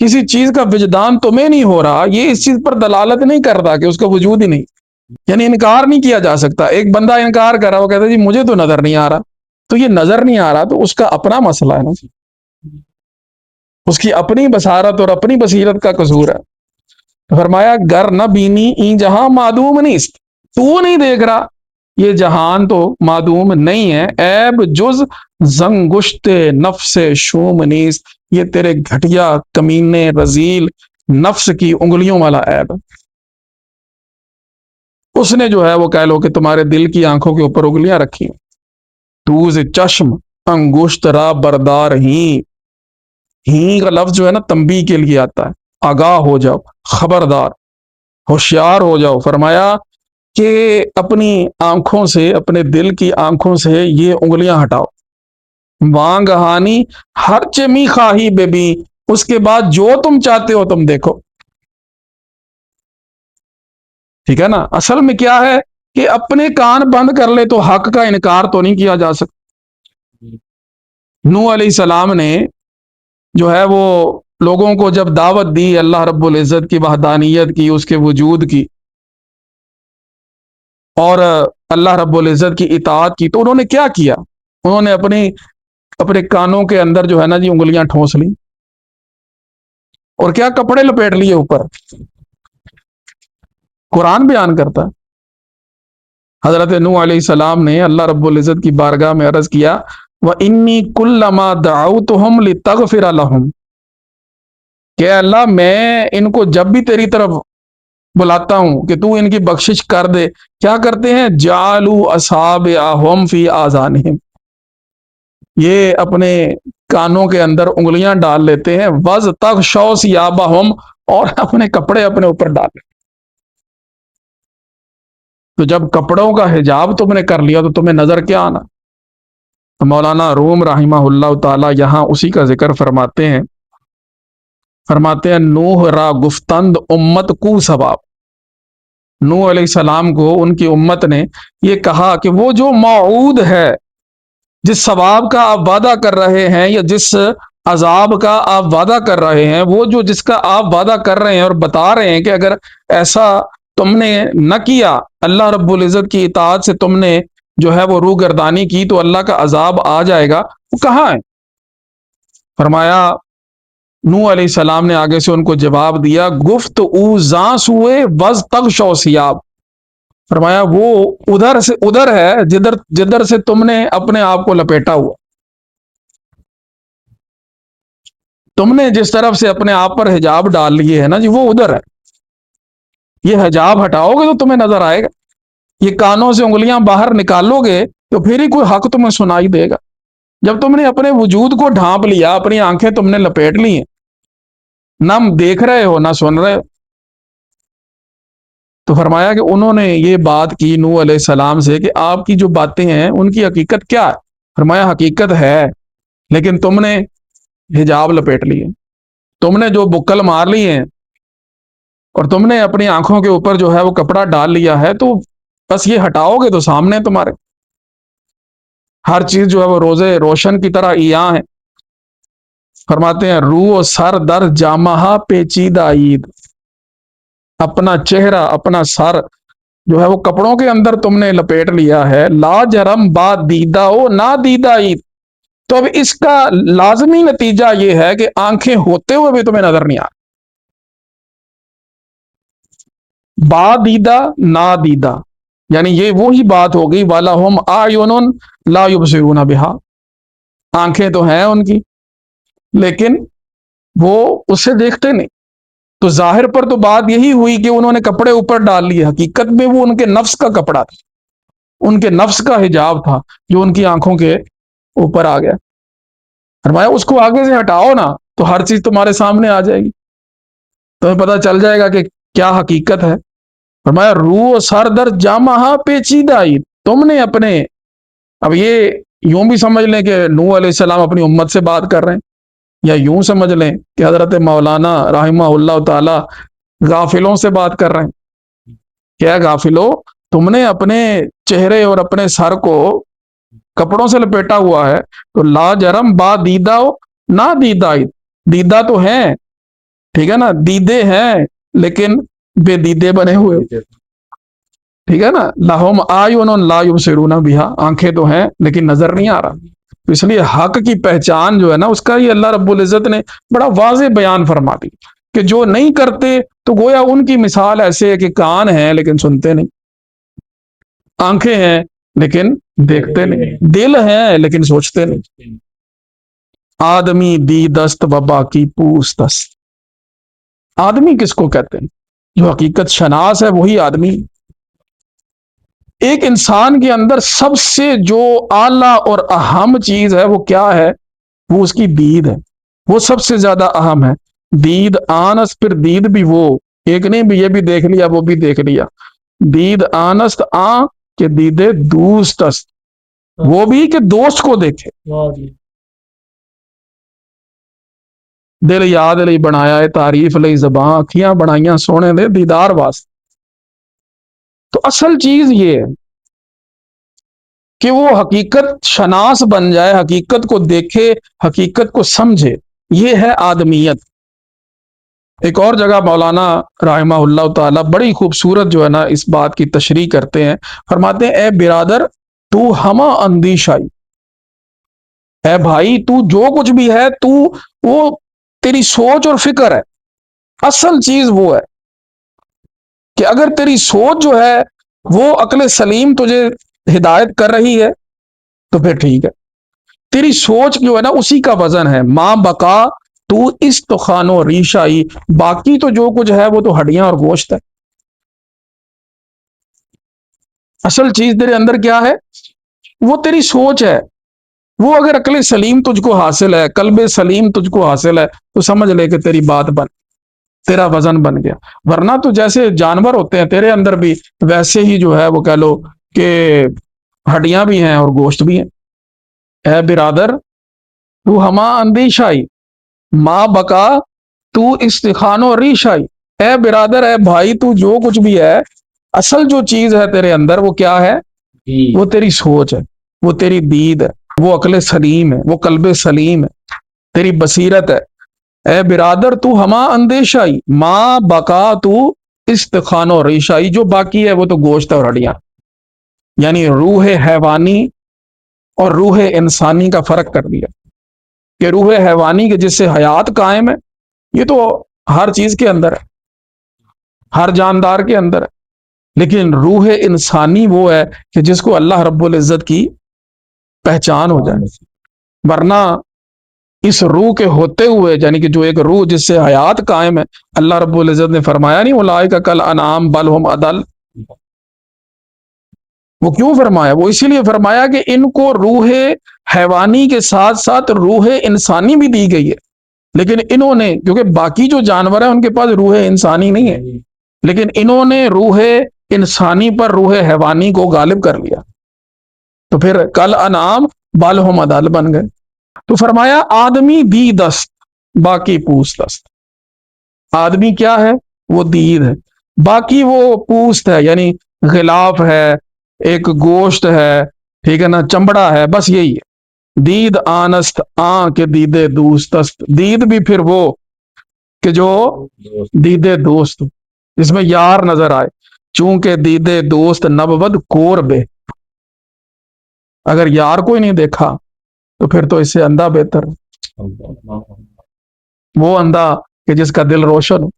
کسی چیز کا وجدان تمہیں نہیں ہو رہا یہ اس چیز پر دلالت نہیں کرتا کہ اس کا وجود ہی نہیں، یعنی انکار نہیں کیا جا سکتا۔ ایک بندہ انکار کر رہا، وہ کہتا ہے جی مجھے تو نظر نہیں آ رہا، تو یہ نظر نہیں آ رہا تو اس کا اپنا مسئلہ ہے نا، اس کی اپنی بصارت اور اپنی بصیرت کا قصور ہے۔ فرمایا گر نہ بینی این جہاں معدوم نیست، تو نہیں دیکھ رہا یہ جہان تو معدوم نہیں ہے، عیب جز زنگشت نفس شوم نیست، یہ تیرے گھٹیا کمینے رزیل نفس کی انگلیوں والا عیب، اس نے جو ہے وہ کہہ لو کہ تمہارے دل کی آنکھوں کے اوپر انگلیاں رکھی، توز چشم انگشت را بردار ہی کا لفظ جو ہے نا تنبیہ کے لیے آتا ہے، آگاہ ہو جاؤ، خبردار، ہوشیار ہو جاؤ۔ فرمایا کہ اپنی آنکھوں سے، اپنے دل کی آنکھوں سے یہ انگلیاں ہٹاؤ، وانگ ہانی ہر چمی خواہی بے بی، اس کے بعد جو تم چاہتے ہو تم دیکھو، ٹھیک ہے نا؟ اصل میں کیا ہے کہ اپنے کان بند کر لے تو حق کا انکار تو نہیں کیا جا سکتا۔ نوح علیہ السلام نے جو ہے وہ لوگوں کو جب دعوت دی اللہ رب العزت کی وحدانیت کی، اس کے وجود کی، اور اللہ رب العزت کی اطاعت کی، تو انہوں نے کیا کیا؟ انہوں نے اپنے کانوں کے اندر جو ہے نا جی انگلیاں ٹھونس لی، اور کیا کپڑے لپیٹ لیے اوپر۔ قرآن بیان کرتا ہے حضرت نوح علیہ السلام نے اللہ رب العزت کی بارگاہ میں عرض کیا وَإِنِّي كُلَّمَا دَعَوْتُهُمْ لِتَغْفِرَ لَهُمْ، کہ اللہ میں ان کو جب بھی تیری طرف بلاتا ہوں کہ تو ان کی بخشش کر دے، کیا کرتے ہیں؟ جَعَلُوا أَصَابِعَهُمْ فِي آذَانِهِمْ، یہ اپنے کانوں کے اندر انگلیاں ڈال لیتے ہیں، وَازْتَغْشَوْا ثِيَابَهُمْ، اور اپنے کپڑے اپنے اوپر ڈال لیتے۔ تو جب کپڑوں کا حجاب تم نے کر لیا تو تمہیں نظر کیا آنا؟ مولانا روم رحمہ اللہ تعالی یہاں اسی کا ذکر فرماتے ہیں، نوح را گفتند امت کو ثواب، نوح علیہ السلام کو ان کی امت نے یہ کہا کہ وہ جو موعود ہے، جس ثواب کا آپ وعدہ کر رہے ہیں یا جس عذاب کا آپ وعدہ کر رہے ہیں، وہ جو جس کا آپ وعدہ کر رہے ہیں اور بتا رہے ہیں کہ اگر ایسا تم نے نہ کیا، اللہ رب العزت کی اطاعت سے تم نے جو ہے وہ روگردانی کی تو اللہ کا عذاب آ جائے گا، وہ کہاں ہے؟ فرمایا نوح علیہ السلام نے آگے سے ان کو جواب دیا، گفت او زاں سوئے وز تغ شو سیاب، فرمایا وہ ادھر ہے جدھر سے تم نے اپنے آپ کو لپیٹا ہوا، تم نے جس طرف سے اپنے آپ پر حجاب ڈال لیے ہے نا جی، وہ ادھر ہے، یہ حجاب ہٹاؤ گے تو تمہیں نظر آئے گا، یہ کانوں سے انگلیاں باہر نکالو گے تو پھر ہی کوئی حق تمہیں سنائی دے گا۔ جب تم نے اپنے وجود کو ڈھانپ لیا، اپنی آنکھیں تم نے لپیٹ لی ہیں، نہ دیکھ رہے ہو نہ سن رہے ہو، تو فرمایا کہ انہوں نے یہ بات کی نوح علیہ السلام سے کہ آپ کی جو باتیں ہیں ان کی حقیقت کیا ہے؟ فرمایا حقیقت ہے، لیکن تم نے حجاب لپیٹ لیے، تم نے جو بکل مار لی ہیں اور تم نے اپنی آنکھوں کے اوپر جو ہے وہ کپڑا ڈال لیا ہے، تو بس یہ ہٹاؤ گے تو سامنے تمہارے ہر چیز جو ہے وہ روزے روشن کی طرح عیاں ہے۔ فرماتے ہیں روح و سر در جامہ پیچیدہ عید، اپنا چہرہ اپنا سر جو ہے وہ کپڑوں کے اندر تم نے لپیٹ لیا ہے، لا جرم با دیدہ ہو نا دیدہ عید، تو اب اس کا لازمی نتیجہ یہ ہے کہ آنکھیں ہوتے ہوئے بھی تمہیں نظر نہیں آ رہی۔ با دیدہ نا دیدہ، یعنی یہ وہی بات ہوگی، وَلَهُمْ أَعْيُنٌ لَا يُبْصِرُونَ بِهَا، آنکھیں تو ہیں ان کی لیکن وہ اسے دیکھتے نہیں۔ تو ظاہر پر تو بات یہی ہوئی کہ انہوں نے کپڑے اوپر ڈال لیے، حقیقت میں وہ ان کے نفس کا کپڑا تھا، ان کے نفس کا حجاب تھا جو ان کی آنکھوں کے اوپر آ گیا۔ فرمایا اس کو آگے سے ہٹاؤ نا تو ہر چیز تمہارے سامنے آ جائے گی، تمہیں پتہ چل جائے گا کہ کیا حقیقت ہے۔ فرمایا روح سر در جامہ پیچیدہ عید، تم نے اپنے، اب یہ یوں بھی سمجھ لیں کہ نوح علیہ السلام اپنی امت سے بات کر رہے ہیں، یا یوں سمجھ لیں کہ حضرت مولانا رحمہ اللہ تعالی غافلوں سے بات کر رہے ہیں۔ کیا غافلو، تم نے اپنے چہرے اور اپنے سر کو کپڑوں سے لپیٹا ہوا ہے، تو لا جرم با دیدہ ہو نہ دیدہ عید، دیدہ تو ہیں، ٹھیک ہے نا، دیدے ہیں لیکن بے دیدے بنے ہوئے، ٹھیک ہے نا، لہم اعین لا یبصرون بہا، آنکھیں تو ہیں لیکن نظر نہیں آ رہا۔ تو اس لیے حق کی پہچان جو ہے نا، اس کا یہ اللہ رب العزت نے بڑا واضح بیان فرما دی کہ جو نہیں کرتے تو گویا ان کی مثال ایسے ہے کہ کان ہیں لیکن سنتے نہیں، آنکھیں ہیں لیکن دیکھتے نہیں، دل ہیں لیکن سوچتے نہیں۔ آدمی دی دست و باقی پوس دست، آدمی کس کو کہتے ہیں؟ جو حقیقت شناس ہے وہی آدمی۔ ایک انسان کے اندر سب سے جو اعلیٰ اور اہم چیز ہے وہ کیا ہے؟ وہ اس کی دید ہے، وہ سب سے زیادہ اہم ہے۔ دید آنس، پھر دید بھی وہ ایک نہیں بھی، یہ بھی دیکھ لیا وہ بھی دیکھ لیا، دید آنست آ کہ دیدے دوست است، وہ بھی کہ دوست کو دیکھے۔ دل یاد لئی بنایا ہے، تعریف لئی زباں، اکھیاں بنائیاں سونے دے دیدار واسطے۔ تو اصل چیز یہ ہے کہ وہ حقیقت شناس بن جائے، حقیقت کو دیکھے، حقیقت کو سمجھے، یہ ہے آدمیت۔ ایک اور جگہ مولانا رحمہ اللہ تعالی بڑی خوبصورت جو ہے نا اس بات کی تشریح کرتے ہیں، فرماتے ہیں اے برادر تو ہمہ اندیشائی، اے بھائی تو جو کچھ بھی ہے تو وہ تیری سوچ اور فکر ہے، اصل چیز وہ ہے کہ اگر تیری سوچ جو ہے وہ عقل سلیم تجھے ہدایت کر رہی ہے تو پھر ٹھیک ہے، تیری سوچ جو ہے نا اسی کا وزن ہے۔ ماں بقا تو استخوان و ریشائی، باقی تو جو کچھ ہے وہ تو ہڈیاں اور گوشت ہے۔ اصل چیز تیرے اندر کیا ہے؟ وہ تیری سوچ ہے، وہ اگر عقل سلیم تجھ کو حاصل ہے، قلب سلیم تجھ کو حاصل ہے تو سمجھ لے کہ تیری بات بن، تیرا وزن بن گیا۔ ورنہ تو جیسے جانور ہوتے ہیں تیرے اندر بھی ویسے ہی جو ہے وہ کہہ لو کہ ہڈیاں بھی ہیں اور گوشت بھی ہیں۔ اے برادر تو ہما اندیشائی، ماں بقا تو استخوان و ریشائی، اے برادر، اے بھائی، تو جو کچھ بھی ہے، اصل جو چیز ہے تیرے اندر وہ کیا ہے؟ وہ تیری سوچ ہے، وہ تیری دید ہے، وہ عقل سلیم ہے، وہ قلب سلیم ہے، تیری بصیرت ہے۔ اے برادر تو ہما اندیشائی، ماں بقا تو استخوان و ریشائی، جو باقی ہے وہ تو گوشت اور ہڈیاں، یعنی روح حیوانی اور روح انسانی کا فرق کر دیا کہ روح حیوانی کے جس سے حیات قائم ہے یہ تو ہر چیز کے اندر ہے، ہر جاندار کے اندر ہے، لیکن روح انسانی وہ ہے کہ جس کو اللہ رب العزت کی پہچان ہو جائے۔ ورنہ اس روح کے ہوتے ہوئے، یعنی کہ جو ایک روح جس سے حیات قائم ہے، اللہ رب العزت نے فرمایا نہیں اولئک کالانعام بل هم اضل، وہ کیوں فرمایا؟ وہ اسی لیے فرمایا کہ ان کو روح حیوانی کے ساتھ ساتھ روح انسانی بھی دی گئی ہے، لیکن انہوں نے، کیونکہ باقی جو جانور ہیں ان کے پاس روح انسانی نہیں ہے، لیکن انہوں نے روح انسانی پر روح حیوانی کو غالب کر لیا، تو پھر کل انعام بل هم اضل بن گئے۔ تو فرمایا آدمی دی دست باقی پوست دست، آدمی کیا ہے؟ وہ دید ہے، باقی وہ پوست ہے، یعنی غلاف ہے، ایک گوشت ہے، ٹھیک ہے نا، چمڑا ہے، بس یہی ہے۔ دید آنست آن کے دیدے دوست است، دید بھی پھر وہ کہ جو دیدے دوست، جس میں یار نظر آئے۔ چونکہ دیدے دوست نبود کور بے، اگر یار کوئی نہیں دیکھا تو پھر تو اس سے اندھا بہتر، وہ اندھا کہ جس کا دل روشن ہو،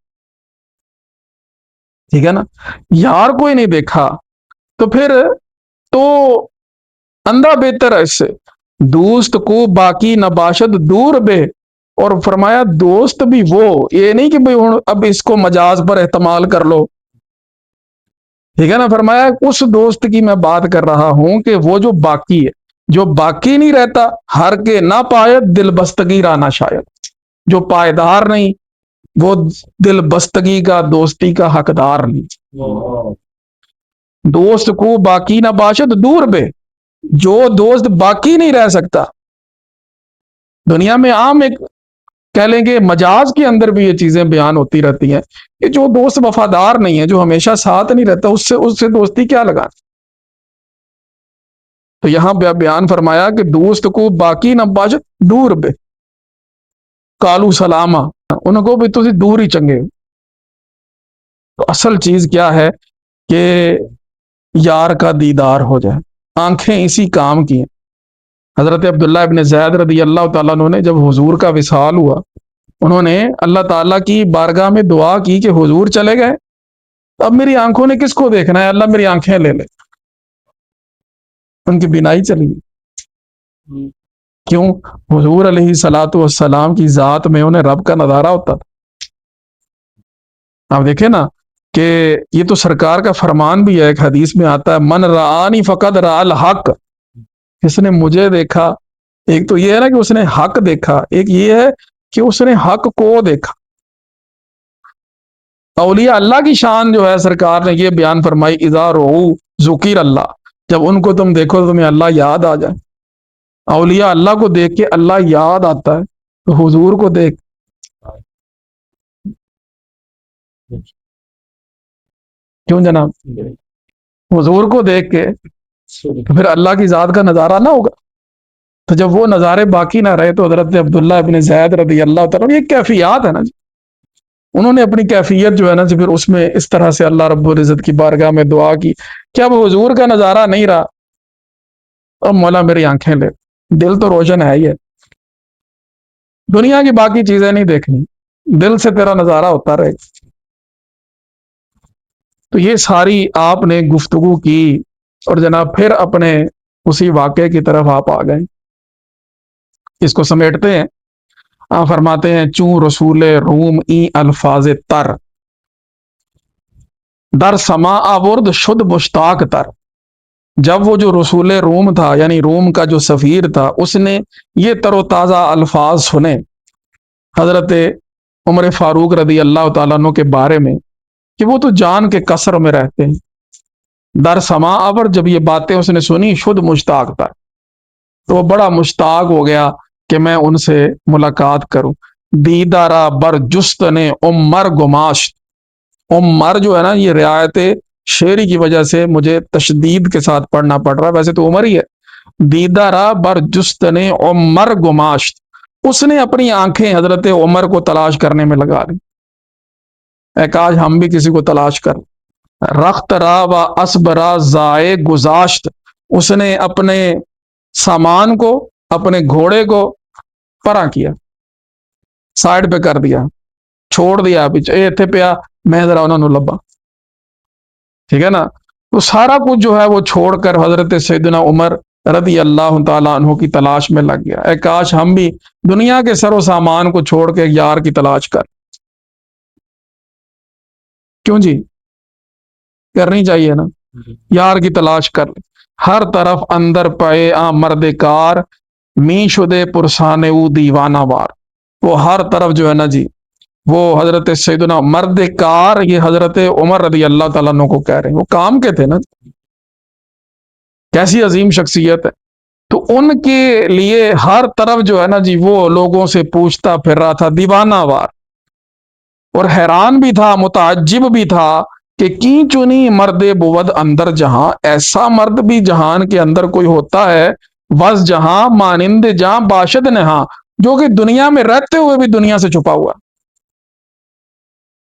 ٹھیک ہے نا، یار کوئی نہیں دیکھا تو پھر تو اندھا بہتر ہے اس سے، دوست کو باقی نباشد دور بے، اور فرمایا دوست بھی وہ، یہ نہیں کہ بھئی اب اس کو مجاز پر احتمال کر لو، ٹھیک ہے نا، فرمایا اس دوست کی میں بات کر رہا ہوں کہ وہ جو باقی ہے، جو باقی نہیں رہتا، ہر کے نہ پایت دل بستگی رانا شاید، جو پائیدار نہیں وہ دل بستگی کا دوستی کا حقدار نہیں، دوست کو باقی نہ باشد دور بے، جو دوست باقی نہیں رہ سکتا، دنیا میں عام ایک کہہ لیں گے مجاز کے اندر بھی یہ چیزیں بیان ہوتی رہتی ہیں کہ جو دوست وفادار نہیں ہے، جو ہمیشہ ساتھ نہیں رہتا، اس سے دوستی کیا لگا، تو یہاں بیان فرمایا کہ دوست کو باقی نہ باشد دور بے، کالو سلامہ، ان کو بھی تو دور ہی چنگے، تو اصل چیز کیا ہے کہ یار کا دیدار ہو جائے، آنکھیں اسی کام کی ہیں، حضرت عبداللہ ابن زید رضی اللہ تعالیٰ عنہ نے جب حضور کا وصال ہوا، انہوں نے اللہ تعالیٰ کی بارگاہ میں دعا کی کہ حضور چلے گئے، اب میری آنکھوں نے کس کو دیکھنا ہے، اللہ میری آنکھیں لے لے، ان کی بینائی چلی گئی، کیوں؟ حضور علیہ الصلوۃ والسلام کی ذات میں انہیں رب کا نظارہ ہوتا تھا، آپ دیکھیں نا کہ یہ تو سرکار کا فرمان بھی ہے، ایک حدیث میں آتا ہے من رآنی فقد رأى الحق، اس نے مجھے دیکھا، ایک تو یہ ہے نا کہ اس نے حق دیکھا، ایک یہ ہے کہ اس نے حق کو دیکھا، اولیاء اللہ کی شان جو ہے سرکار نے یہ بیان فرمائی اذا رؤوا ذکر اللہ، جب ان کو تم دیکھو تو تمہیں اللہ یاد آ جائے، اولیاء اللہ کو دیکھ کے اللہ یاد آتا ہے، تو حضور کو دیکھ کیوں جناب، حضور کو دیکھ کے تو پھر اللہ کی ذات کا نظارہ نہ ہوگا، تو جب وہ نظارے باقی نہ رہے تو حضرت عبداللہ ابن زید رضی اللہ تعالیٰ، یہ کیفیات ہے نا جی، انہوں نے اپنی کیفیت جو ہے نا جی پھر اس میں اس طرح سے اللہ رب العزت کی بارگاہ میں دعا کی کہ اب حضور کا نظارہ نہیں رہا، اب مولا میری آنکھیں لے، دل تو روشن ہے ہی ہے، دنیا کی باقی چیزیں نہیں دیکھنی، دل سے تیرا نظارہ ہوتا رہے، تو یہ ساری آپ نے گفتگو کی، اور جناب پھر اپنے اسی واقعے کی طرف آپ آ گئے، اس کو سمیٹتے ہیں، آپ فرماتے ہیں چوں رسول روم ای الفاظ تر، در سما آورد شد مشتاق تر، جب وہ جو رسول روم تھا یعنی روم کا جو سفیر تھا، اس نے یہ تر و تازہ الفاظ سنے حضرت عمر فاروق رضی اللہ تعالیٰ عنہ کے بارے میں کہ وہ تو جان کے قصر میں رہتے ہیں، در سما آور، جب یہ باتیں اس نے سنی، شد مشتاق تر، تو وہ بڑا مشتاق ہو گیا کہ میں ان سے ملاقات کروں، دیدارا بر جست نے عمر گماشت، عمر جو ہے نا یہ رعایت شعری کی وجہ سے مجھے تشدید کے ساتھ پڑھنا پڑ رہا ہے، ویسے تو عمر ہی ہے، دیدارا بر جست نے عمر گماشت، اس نے اپنی آنکھیں حضرت عمر کو تلاش کرنے میں لگا دی، اے کاش ہم بھی کسی کو تلاش کر، رخت را و اسب را زائے گذاشت، اس نے اپنے سامان کو، اپنے گھوڑے کو پرا کیا، سائڈ پہ کر دیا، چھوڑ دیا پیچھے، اے تھے پیا میں ذرا انہوں نے لبا، ٹھیک ہے نا، تو سارا کچھ جو ہے وہ چھوڑ کر حضرت سیدنا عمر رضی اللہ تعالیٰ عنہ کی تلاش میں لگ گیا، اے کاش ہم بھی دنیا کے سر و سامان کو چھوڑ کے یار کی تلاش کر، کیوں جی، کرنی چاہیے نا، یار کی تلاش کر، ہر طرف اندر پائے آ مرد کار، می شدے پرسانے او دیوانہ وار، وہ ہر طرف جو ہے نا جی وہ حضرت سیدنا مرد کار، یہ حضرت عمر رضی اللہ تعالیٰ عنہ کو کہہ رہے ہیں، وہ کام کے تھے نا، کیسی عظیم شخصیت ہے، تو ان کے لیے ہر طرف جو ہے نا جی وہ لوگوں سے پوچھتا پھر رہا تھا دیوانہ وار، اور حیران بھی تھا، متعجب بھی تھا کہ کی چنی مرد بود اندر جہاں، ایسا مرد بھی جہان کے اندر کوئی ہوتا ہے، وز جہاں مانند جہاں باشد نہاں، جو کہ دنیا میں رہتے ہوئے بھی دنیا سے چھپا ہوا،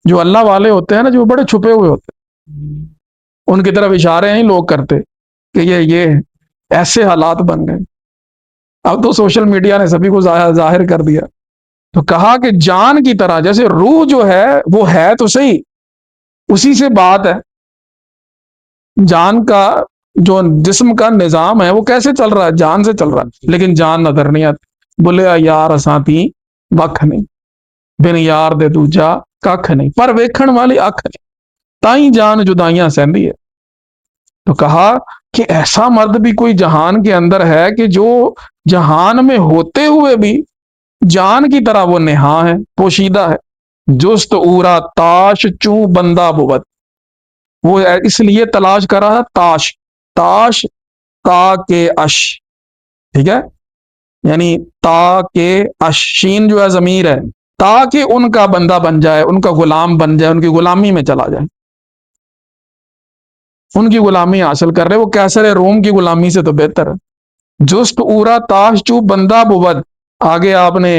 جو اللہ والے ہوتے ہیں نا جو بڑے چھپے ہوئے ہوتے ہیں، ان کی طرف اشارے ہیں لوگ کرتے کہ یہ ایسے حالات بن گئے. اب تو سوشل میڈیا نے سبھی کو ظاہر کر دیا. تو کہا کہ جان کی طرح، جیسے روح جو ہے وہ ہے تو صحیح، اسی سے بات ہے. جان کا جو جسم کا نظام ہے وہ کیسے چل رہا ہے؟ جان سے چل رہا ہے، لیکن جان نظر نہیں آتی. بولے یار اساں تھی وکھ نہیں، بن یار دے دوجا ککھ نہیں، پر ویکھن والی اکھ نہیں، تائیں جان جدائیاں سہندی ہے. تو کہا کہ ایسا مرد بھی کوئی جہان کے اندر ہے کہ جو جہان میں ہوتے ہوئے بھی جان کی طرح وہ نہا ہے، پوشیدہ ہے. جست اورا تاش چوں بندہ بود، وہ اس لیے تلاش کر رہا تاش، تاش تا کے اش، ٹھیک ہے، یعنی تا کے اش، شین جو ہے ضمیر ہے، تاکہ ان کا بندہ بن جائے، ان کا غلام بن جائے، ان کی غلامی میں چلا جائے. ان کی غلامی حاصل کر رہے، وہ کیسر روم کی غلامی سے تو بہتر ہے. جست اورا تاش چو بندہ بود. آگے آپ نے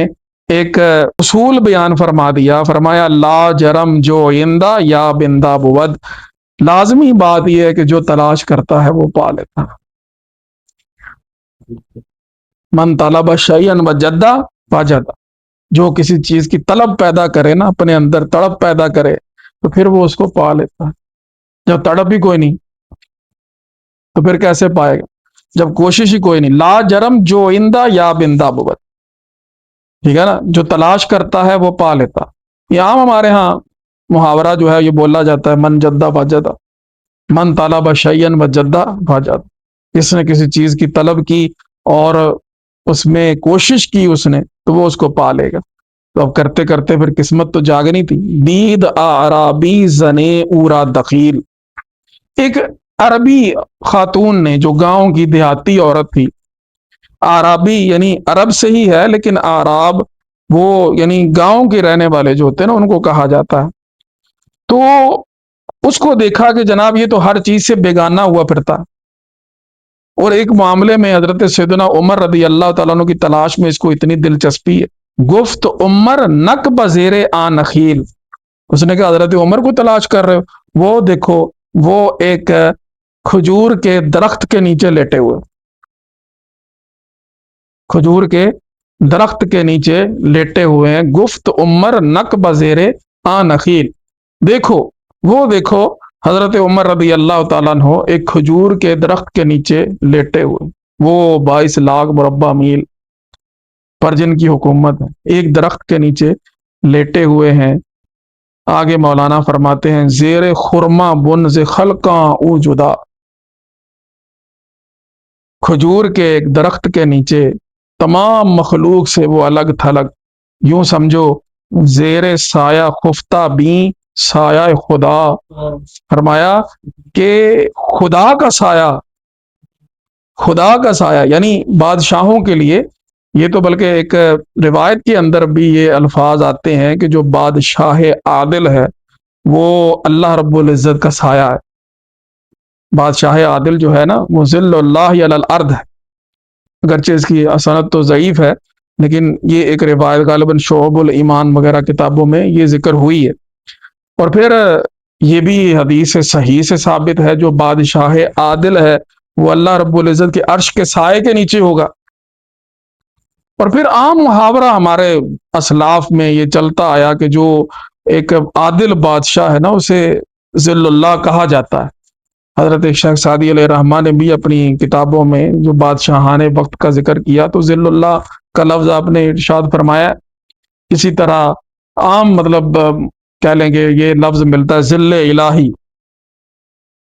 ایک اصول بیان فرما دیا، فرمایا لا جرم جو آئندہ یا بندہ بود. لازمی بات یہ ہے کہ جو تلاش کرتا ہے وہ پا لیتا ہے. من طلب شیئا وجدہ وجد، جو کسی چیز کی طلب پیدا کرے نا، اپنے اندر تڑپ پیدا کرے، تو پھر وہ اس کو پا لیتا ہے. جب تڑپ ہی کوئی نہیں تو پھر کیسے پائے گا؟ جب کوشش ہی کوئی نہیں. لا جرم جو آئندہ یا بندہ بود، ٹھیک ہے نا، جو تلاش کرتا ہے وہ پا لیتا. یہ عام ہمارے ہاں محاورہ جو ہے یہ بولا جاتا ہے، من جدہ وجدہ، من طلب شیئا وجدہ وجد. کس نے کسی چیز کی طلب کی اور اس میں کوشش کی اس نے، تو وہ اس کو پا لے گا. تو اب کرتے کرتے پھر قسمت تو جاگنی تھی. دید آرابی زنے اورا دخیل، ایک عربی خاتون نے جو گاؤں کی دیہاتی عورت تھی، آرابی یعنی عرب سے ہی ہے لیکن آراب وہ یعنی گاؤں کے رہنے والے جو ہوتے ہیں نا ان کو کہا جاتا ہے. تو اس کو دیکھا کہ جناب یہ تو ہر چیز سے بیگانہ ہوا پھرتا، اور ایک معاملے میں حضرت سیدنا عمر رضی اللہ تعالیٰ عنہ کی تلاش میں اس کو اتنی دلچسپی ہے. گفت عمر نک بزیر آ نخیل، اس نے کہا حضرت عمر کو تلاش کر رہے ہو؟ وہ دیکھو وہ ایک کھجور کے درخت کے نیچے لیٹے ہوئے، کھجور کے درخت کے نیچے لیٹے ہوئے ہیں. گفت عمر نک بزیر آ نخیل، دیکھو وہ دیکھو حضرت عمر رضی اللہ تعالیٰ عنہ ایک کھجور کے درخت کے نیچے لیٹے ہوئے. وہ 22 لاکھ مربع میل پر جن کی حکومت ہے، ایک درخت کے نیچے لیٹے ہوئے ہیں. آگے مولانا فرماتے ہیں زیر خرما بن ز خلقاں او جدا، کھجور کے ایک درخت کے نیچے تمام مخلوق سے وہ الگ تھلگ، یوں سمجھو زیر سایہ خفتہ بیں سایہ خدا. فرمایا کہ خدا کا سایہ، خدا کا سایہ یعنی بادشاہوں کے لیے، یہ تو بلکہ ایک روایت کے اندر بھی یہ الفاظ آتے ہیں کہ جو بادشاہ عادل ہے وہ اللہ رب العزت کا سایہ ہے. بادشاہ عادل جو ہے نا وہ ذل اللہ علی الارض ہے، اگرچہ اس کی اسناد تو ضعیف ہے لیکن یہ ایک روایت غالباً شعب الایمان وغیرہ کتابوں میں یہ ذکر ہوئی ہے. اور پھر یہ بھی حدیث صحیح سے ثابت ہے جو بادشاہ عادل ہے وہ اللہ رب العزت کے عرش کے سائے کے نیچے ہوگا. اور پھر عام محاورہ ہمارے اسلاف میں یہ چلتا آیا کہ جو ایک عادل بادشاہ ہے نا اسے ذل اللہ کہا جاتا ہے. حضرت شیخ سعدی علیہ رحمٰن نے بھی اپنی کتابوں میں جو بادشاہان وقت کا ذکر کیا تو ذل اللہ کا لفظ آپ نے ارشاد فرمایا. اسی طرح عام مطلب کہہ لیں گے یہ لفظ ملتا ہے ذل الہی،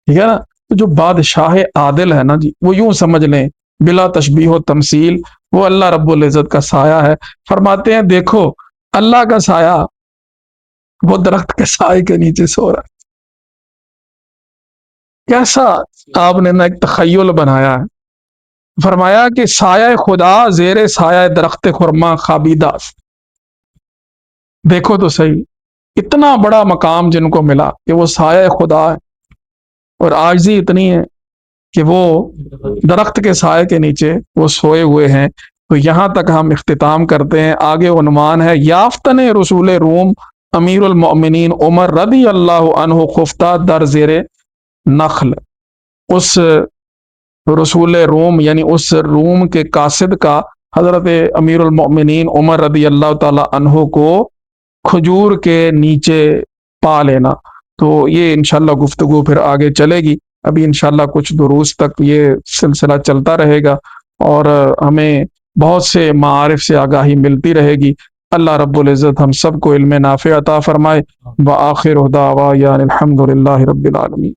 ٹھیک ہے نا. تو جو بادشاہ عادل ہے نا جی، وہ یوں سمجھ لیں بلا تشبیہ و تمثیل وہ اللہ رب العزت کا سایہ ہے. فرماتے ہیں دیکھو اللہ کا سایہ وہ درخت کے سائے کے نیچے سو رہا ہے. کیسا آپ نے نا ایک تخیل بنایا ہے. فرمایا کہ سایہ خدا زیر سایہ درخت خرما خابیدہ، دیکھو تو صحیح اتنا بڑا مقام جن کو ملا کہ وہ سایہ خدا ہے، اور عاجزی اتنی ہے کہ وہ درخت کے سائے کے نیچے وہ سوئے ہوئے ہیں. تو یہاں تک ہم اختتام کرتے ہیں. آگے عنوان ہے یافتن رسول روم امیر المؤمنین عمر رضی اللہ عنہ خفتہ در زیر نخل، اس رسول روم یعنی اس روم کے قاصد کا حضرت امیر المؤمنین عمر رضی اللہ تعالی عنہ کو کھجور کے نیچے پا لینا۔ تو یہ انشاءاللہ گفتگو پھر آگے چلے گی، ابھی انشاءاللہ کچھ دروس تک یہ سلسلہ چلتا رہے گا اور ہمیں بہت سے معارف سے آگاہی ملتی رہے گی۔ اللہ رب العزت ہم سب کو علم نافع عطا فرمائے۔ وآخر دعوانا الحمد للہ رب العالمین۔